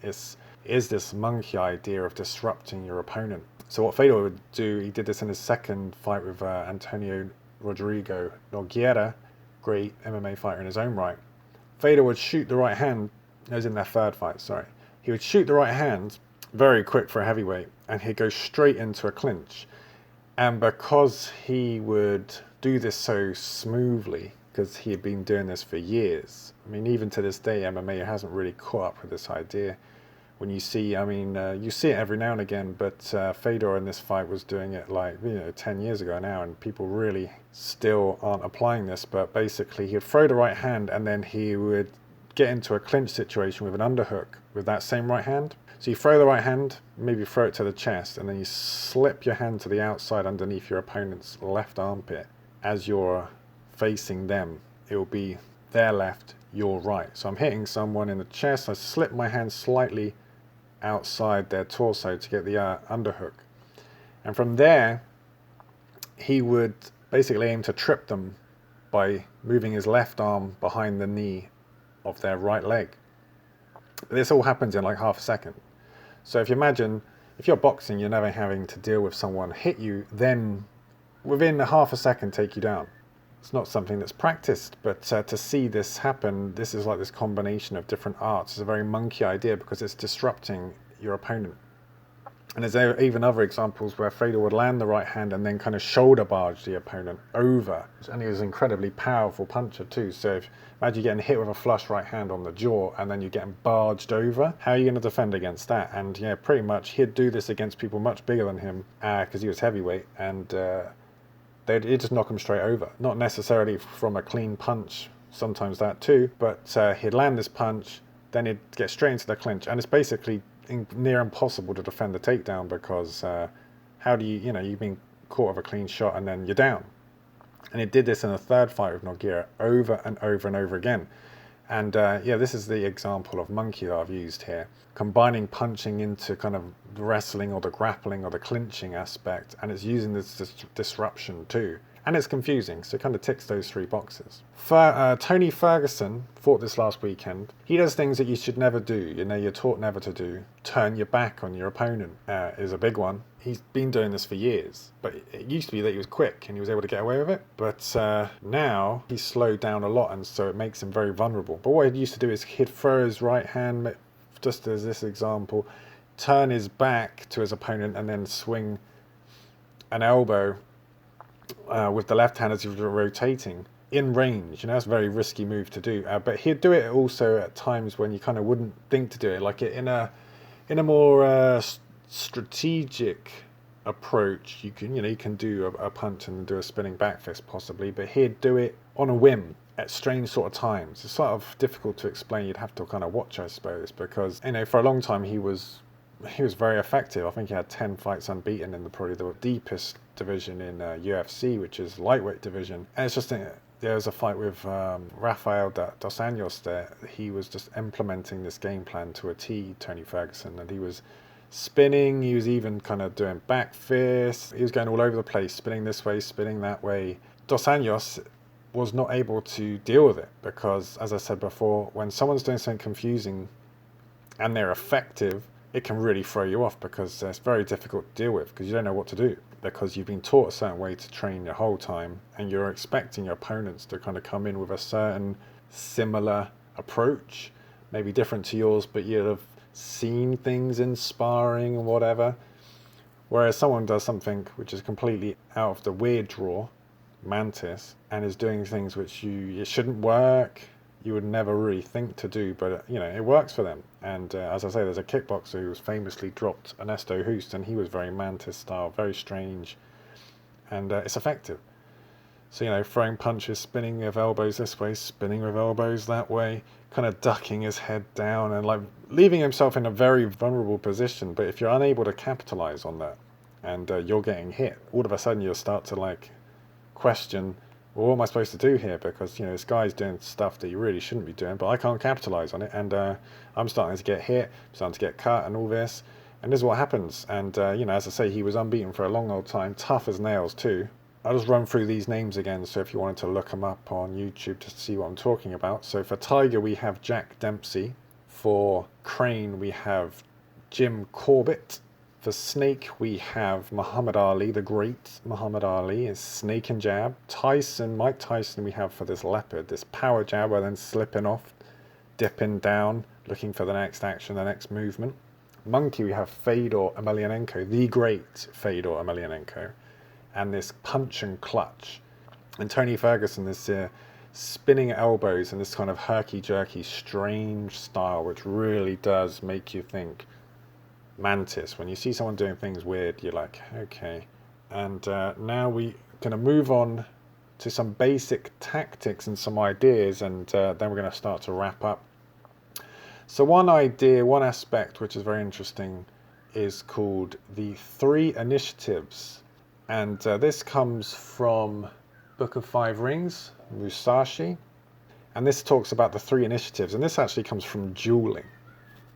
it's this monkey idea of disrupting your opponent. So what Fedor would do, he did this in his second fight with Antonio Rodrigo Nogueira, great MMA fighter in his own right. Fedor would shoot the right hand. It was in their third fight, sorry. He would shoot the right hand, very quick for a heavyweight, and he'd go straight into a clinch. And because he would do this so smoothly, because he had been doing this for years, I mean, even to this day, MMA hasn't really caught up with this idea. When you see, you see it every now and again, but Fedor in this fight was doing it 10 years ago now, and people really still aren't applying this. But basically, he'd throw the right hand, and then he would get into a clinch situation with an underhook with that same right hand. So you throw the right hand, maybe throw it to the chest, and then you slip your hand to the outside underneath your opponent's left armpit. As you're facing them, it will be their left, your right. So I'm hitting someone in the chest, I slip my hand slightly outside their torso to get the underhook. And from there, he would basically aim to trip them by moving his left arm behind the knee of their right leg. This all happens in like half a second. So if you imagine, if you're boxing, you're never having to deal with someone hit you, then within a half a second take you down. It's not something that's practiced, but to see this happen, this is like this combination of different arts. It's a very monkey idea because it's disrupting your opponent. And there's even other examples where Fedor would land the right hand and then kind of shoulder barge the opponent over. And he was an incredibly powerful puncher too. So imagine getting hit with a flush right hand on the jaw and then you're getting barged over. How are you going to defend against that? And yeah, pretty much he'd do this against people much bigger than him because he was heavyweight, and they'd just knock him straight over. Not necessarily from a clean punch, sometimes that too, but he'd land this punch, then he'd get straight into the clinch, and it's basically near impossible to defend the takedown because how do you've been caught with a clean shot and then you're down. And he did this in the third fight with Nogueira over and over and over again. And this is the example of monkey that I've used here, combining punching into kind of the wrestling or the grappling or the clinching aspect, and it's using this disruption too. And it's confusing, so it kind of ticks those three boxes. Tony Ferguson fought this last weekend. He does things that you should never do, you're taught never to do. Turn your back on your opponent is a big one. He's been doing this for years, but it used to be that he was quick and he was able to get away with it. But now he's slowed down a lot, and so it makes him very vulnerable. But what he used to do is he'd throw his right hand, just as this example, turn his back to his opponent and then swing an elbow with the left hand as he was rotating in range. That's a very risky move to do, but he'd do it also at times when you kind of wouldn't think to do it, like in a more strategic approach. You can do a punch and do a spinning back fist possibly, but he'd do it on a whim at strange sort of times. It's sort of difficult to explain. You'd have to kind of watch, I suppose, because for a long time he was very effective. I think he had 10 fights unbeaten in probably the deepest division in UFC, which is lightweight division. And it's just there was a fight with Rafael dos Anjos there. He was just implementing this game plan to a T, Tony Ferguson, and he was spinning. He was even kind of doing back fists. He was going all over the place, spinning this way, spinning that way. Dos Anjos was not able to deal with it because, as I said before, when someone's doing something confusing and they're effective, it can really throw you off because it's very difficult to deal with because you don't know what to do, because you've been taught a certain way to train your whole time and you're expecting your opponents to kind of come in with a certain similar approach, maybe different to yours, but you'd have seen things in sparring and whatever. Whereas someone does something which is completely out of the weird draw, Mantis, and is doing things which it shouldn't work, you would never really think to do, but it works for them. And as I say, there's a kickboxer who was famously dropped Ernesto Hoost, and he was very Mantis style, very strange, and it's effective. So throwing punches, spinning with elbows this way, spinning with elbows that way, kind of ducking his head down and like leaving himself in a very vulnerable position. But if you're unable to capitalize on that and you're getting hit, all of a sudden you'll start to like question, well, what am I supposed to do here? Because this guy's doing stuff that you really shouldn't be doing, but I can't capitalize on it, and I'm starting to get hit, I'm starting to get cut, and all this, and this is what happens. And as I say, he was unbeaten for a long old time, tough as nails too. I'll just run through these names again, so if you wanted to look them up on YouTube to see what I'm talking about. So for Tiger, we have Jack Dempsey. For Crane, we have Jim Corbett. For Snake, we have Muhammad Ali, the great Muhammad Ali, is snake and jab. Mike Tyson, we have for this Leopard, this power jab, and then slipping off, dipping down, looking for the next action, the next movement. Monkey, we have Fedor Emelianenko, the great Fedor Emelianenko, and this punch and clutch. And Tony Ferguson, this spinning elbows and this kind of herky-jerky, strange style, which really does make you think Mantis. When you see someone doing things weird, you're like, okay. And now we're going to move on to some basic tactics and some ideas, and then we're going to start to wrap up. So one aspect which is very interesting is called the 3 initiatives. And this comes from Book of Five Rings, Musashi. And this talks about the 3 initiatives. And this actually comes from dueling,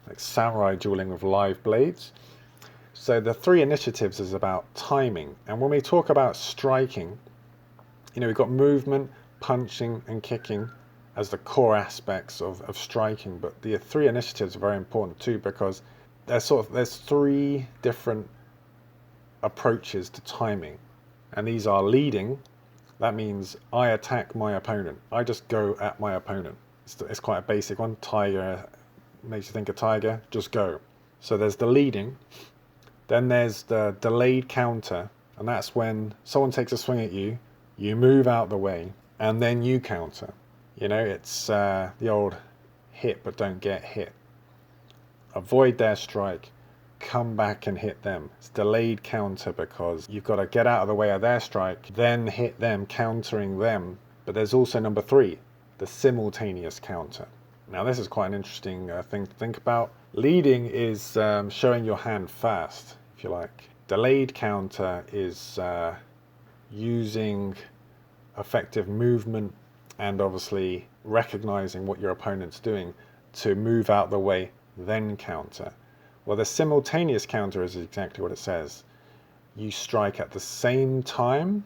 like samurai dueling with live blades. So the 3 initiatives is about timing. And when we talk about striking, we've got movement, punching and kicking as the core aspects of striking, but the three initiatives are very important too, because there's three different approaches to timing, and these are leading. That means I attack my opponent. I just go at my opponent. It's quite a basic one. Tiger makes you think of tiger. Just go. So there's the leading. Then there's the delayed counter, and that's when someone takes a swing at you, you move out the way, and then you counter. You know, it's the old hit but don't get hit. Avoid their strike, come back and hit them. It's delayed counter because you've got to get out of the way of their strike, then hit them, countering them. But there's also number 3, the simultaneous counter. Now this is quite an interesting thing to think about. Leading is showing your hand first, if you like. Delayed counter is using effective movement and obviously recognizing what your opponent's doing to move out the way, then counter. Well, the simultaneous counter is exactly what it says. You strike at the same time.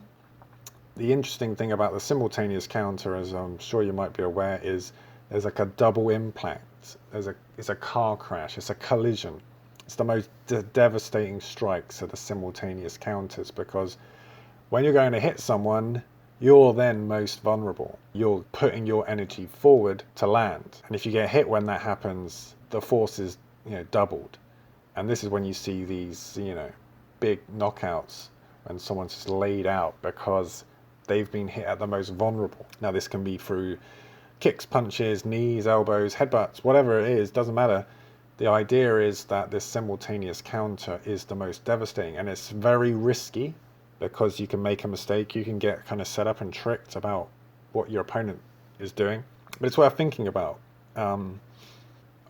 The interesting thing about the simultaneous counter, as I'm sure you might be aware, is there's like a double impact. It's a car crash. It's a collision. It's the most devastating strikes are the simultaneous counters, because when you're going to hit someone, you're then most vulnerable. You're putting your energy forward to land. And if you get hit when that happens, the force is, doubled. And this is when you see these, big knockouts when someone's just laid out because they've been hit at the most vulnerable. Now this can be through kicks, punches, knees, elbows, headbutts, whatever it is, doesn't matter. The idea is that this simultaneous counter is the most devastating, and it's very risky because you can make a mistake. You can get kind of set up and tricked about what your opponent is doing. But it's worth thinking about. On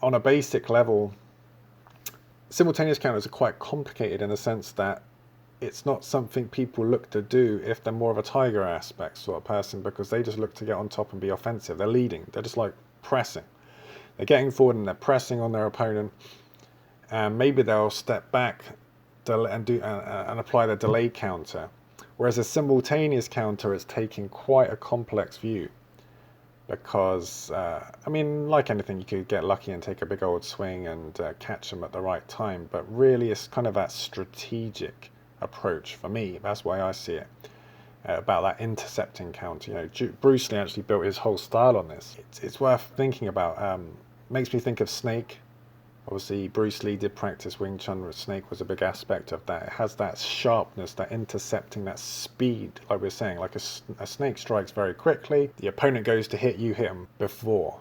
a basic level, simultaneous counters are quite complicated in the sense that it's not something people look to do if they're more of a tiger aspect sort of person, because they just look to get on top and be offensive. They're leading. They're just like pressing. They're getting forward and they're pressing on their opponent, and maybe they'll step back and apply the delay counter. Whereas a simultaneous counter is taking quite a complex view, because like anything, you could get lucky and take a big old swing and catch them at the right time, but really it's kind of that strategic approach for me. That's why I see it, about that intercepting counter. Bruce Lee actually built his whole style on this. It's worth thinking about. Makes me think of Snake. Obviously Bruce Lee did practice Wing Chun, where Snake was a big aspect of that. It has that sharpness, that intercepting, that speed, like we were saying. Like a snake strikes very quickly. The opponent goes to hit, you hit them before,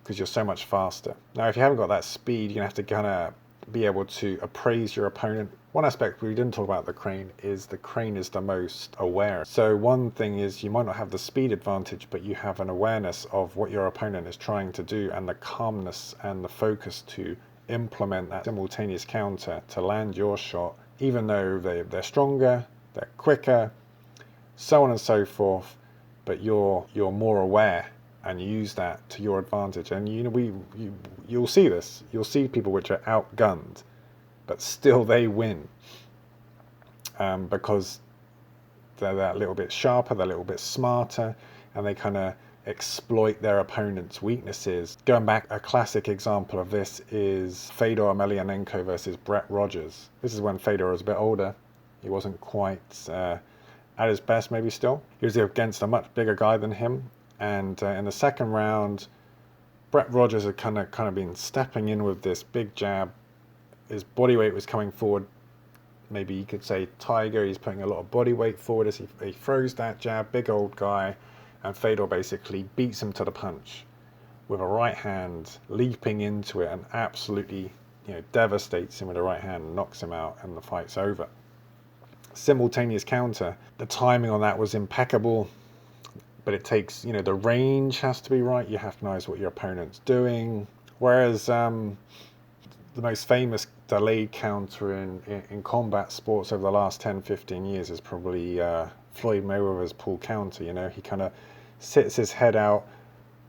because you're so much faster. Now if you haven't got that speed, you're going to have to kind of be able to appraise your opponent. One aspect we didn't talk about the crane is the most aware. So one thing is you might not have the speed advantage, but you have an awareness of what your opponent is trying to do and the calmness and the focus to implement that simultaneous counter to land your shot, even though they're stronger, they're quicker, so on and so forth, but you're more aware and you use that to your advantage. And you'll see this. You'll see people which are outgunned, but still they win, because they're that little bit sharper, they're a little bit smarter, and they kind of exploit their opponent's weaknesses. Going back, a classic example of this is Fedor Emelianenko versus Brett Rogers. This is when Fedor was a bit older. He wasn't quite at his best, maybe still. He was against a much bigger guy than him, and in the second round, Brett Rogers had kind of been stepping in with this big jab. His body weight was coming forward. Maybe you could say tiger. He's putting a lot of body weight forward as he throws that jab. Big old guy. And Fedor basically beats him to the punch with a right hand, leaping into it, and absolutely devastates him with a right hand and knocks him out, and the fight's over. Simultaneous counter. The timing on that was impeccable, but it takes, the range has to be right. You have to know what your opponent's doing. Whereas the most famous delayed counter in combat sports over the last 10-15 years is probably Floyd Mayweather's pull counter. He kind of sits his head out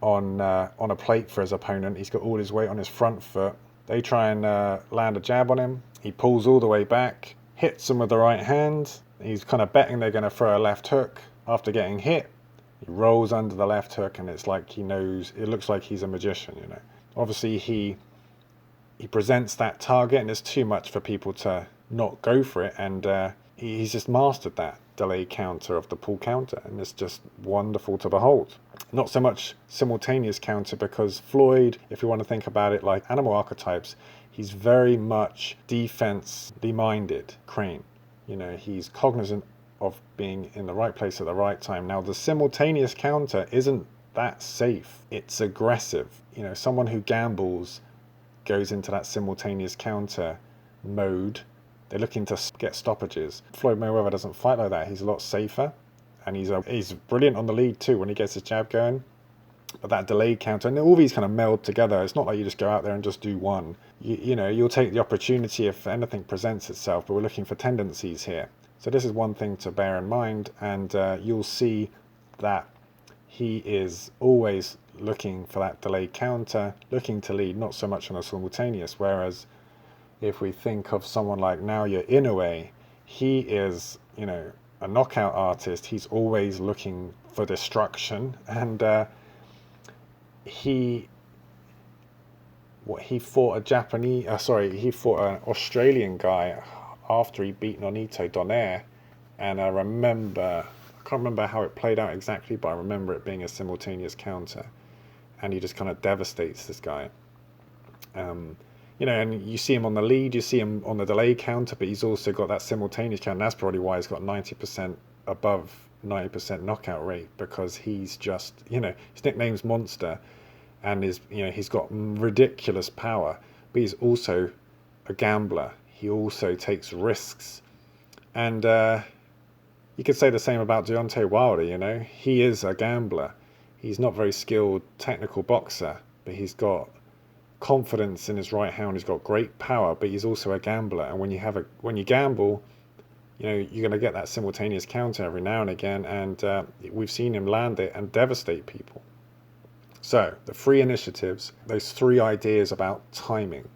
on a plate for his opponent. He's got all his weight on his front foot. They try and land a jab on him. He pulls all the way back, hits them with the right hand. He's kind of betting they're going to throw a left hook after getting hit. He rolls under the left hook, and it's like he knows. It looks like he's a magician, Obviously, he presents that target, and it's too much for people to not go for it. And he's just mastered that delay counter of the pull counter, and it's just wonderful to behold. Not so much simultaneous counter, because Floyd, if you want to think about it like animal archetypes, he's very much defensively minded Crane. He's cognizant of being in the right place at the right time. Now, the simultaneous counter isn't that safe. It's aggressive. Someone who gambles goes into that simultaneous counter mode. They're looking to get stoppages. Floyd Mayweather doesn't fight like that. He's a lot safer, and he's brilliant on the lead too when he gets his jab going. But that delayed counter, and all these kind of meld together. It's not like you just go out there and just do one. You'll take the opportunity if anything presents itself, but we're looking for tendencies here. So this is one thing to bear in mind, and you'll see that he is always looking for that delayed counter, looking to lead, not so much on a simultaneous. Whereas if we think of someone like Noaya Inoue, he is, a knockout artist. He's always looking for destruction, and he fought he fought an Australian guy after he beat Nonito Donaire, and I can't remember how it played out exactly, but I remember it being a simultaneous counter, and he just kind of devastates this guy. And you see him on the lead, you see him on the delay counter, but he's also got that simultaneous counter, and that's probably why he's got 90% above 90% knockout rate, because he's just, his nickname's Monster, and he's got ridiculous power, but he's also a gambler. He also takes risks, and you could say the same about Deontay Wilder. He is a gambler. He's not very skilled technical boxer, but he's got confidence in his right hand. He's got great power, but he's also a gambler. And when you gamble, you're going to get that simultaneous counter every now and again, and we've seen him land it and devastate people. So the 3 initiatives, those 3 ideas about timing.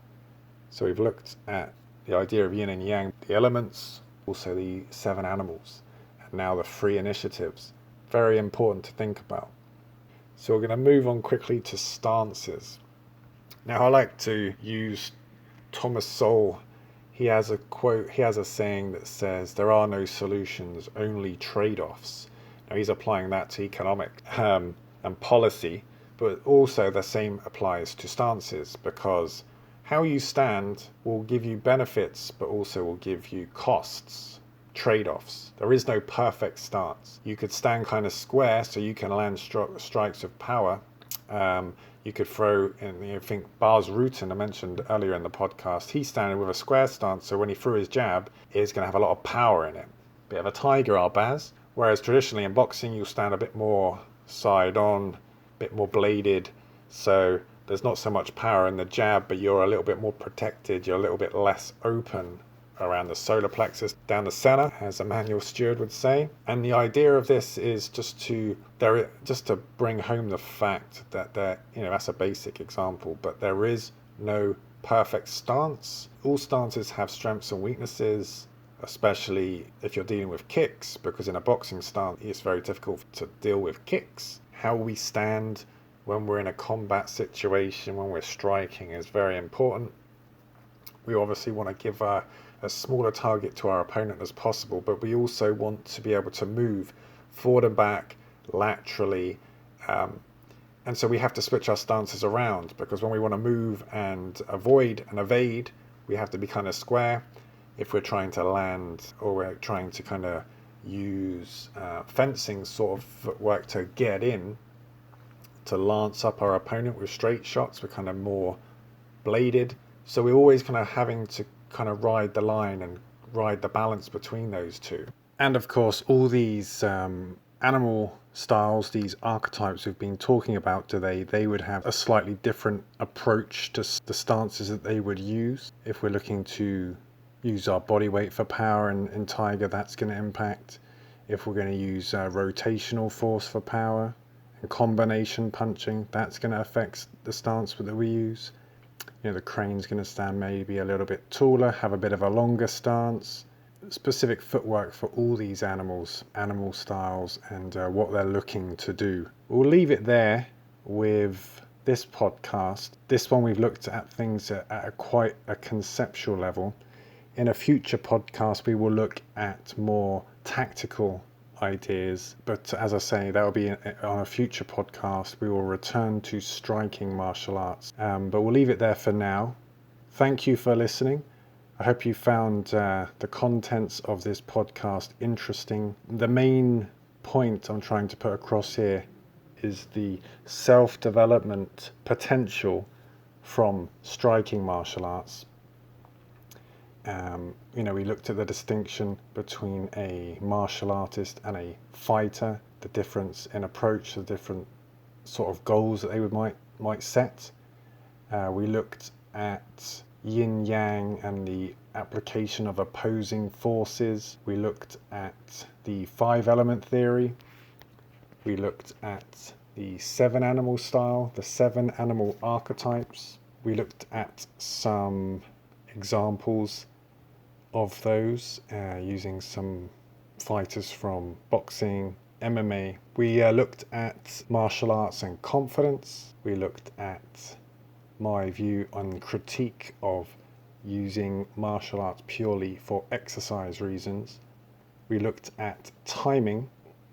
So we've looked at the idea of yin and yang, the elements, also the 7 animals, and now the 3 initiatives. Very important to think about. So we're going to move on quickly to stances. Now, I like to use Thomas Sowell. He has a quote, he has a saying that says, "There are no solutions, only trade-offs." Now, he's applying that to economic and policy, but also the same applies to stances, because how you stand will give you benefits, but also will give you costs, trade-offs. There is no perfect stance. You could stand kind of square, so you can land strikes of power. You could throw in, I think Bas Rutten, I mentioned earlier in the podcast, he's standing with a square stance, so when he threw his jab, it's going to have a lot of power in it. Bit of a tiger, our Baz. Whereas traditionally in boxing, you'll stand a bit more side on, a bit more bladed, so there's not so much power in the jab, but you're a little bit more protected, you're a little bit less open around the solar plexus down the center, as Emmanuel Stewart would say. And the idea of this is just to bring home the fact that that's a basic example, but there is no perfect stance. All stances have strengths and weaknesses, especially if you're dealing with kicks, because in a boxing stance it's very difficult to deal with kicks. How we stand when we're in a combat situation, when we're striking, is very important. We obviously want to give a smaller target to our opponent as possible, but we also want to be able to move forward and back, laterally, and so we have to switch our stances around, because when we want to move and avoid and evade, we have to be kind of square. If we're trying to land, or we're trying to kind of use fencing sort of footwork to get in, to lance up our opponent with straight shots, we're kind of more bladed. So we're always kind of having to kind of ride the line and ride the balance between those two. And of course, all these animal styles, these archetypes we've been talking about today, they would have a slightly different approach to the stances that they would use. If we're looking to use our body weight for power in Tiger, that's going to impact. If we're going to use rotational force for power and combination punching, that's going to affect the stance that we use. The Crane's going to stand maybe a little bit taller, have a bit of a longer stance. specific footwork for all these animals, animal styles, and what they're looking to do. We'll leave it there with this podcast. This one we've looked at things at quite a conceptual level. In a future podcast we will look at more tactical ideas, but as I say, that will be on a future podcast. We will return to striking martial arts, but we'll leave it there for now. Thank you for listening. I hope you found the contents of this podcast interesting. The main point I'm trying to put across here is the self-development potential from striking martial arts. We looked at the distinction between a martial artist and a fighter, the difference in approach, the different sort of goals that they might set. We looked at Yin Yang and the application of opposing forces. We looked at the 5-element theory. We looked at the 7-animal style, the 7 animal archetypes. We looked at some examples of those using some fighters from boxing, MMA. We looked at martial arts and confidence. We looked at my view on critique of using martial arts purely for exercise reasons. We looked at timing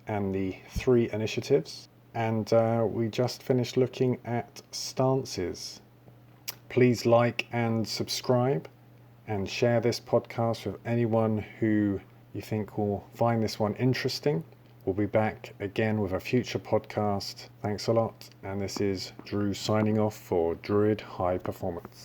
and the 3 initiatives, and we just finished looking at stances. Please like and subscribe and share this podcast with anyone who you think will find this one interesting. We'll be back again with a future podcast. Thanks a lot, and this is Drew signing off for Druid High Performance.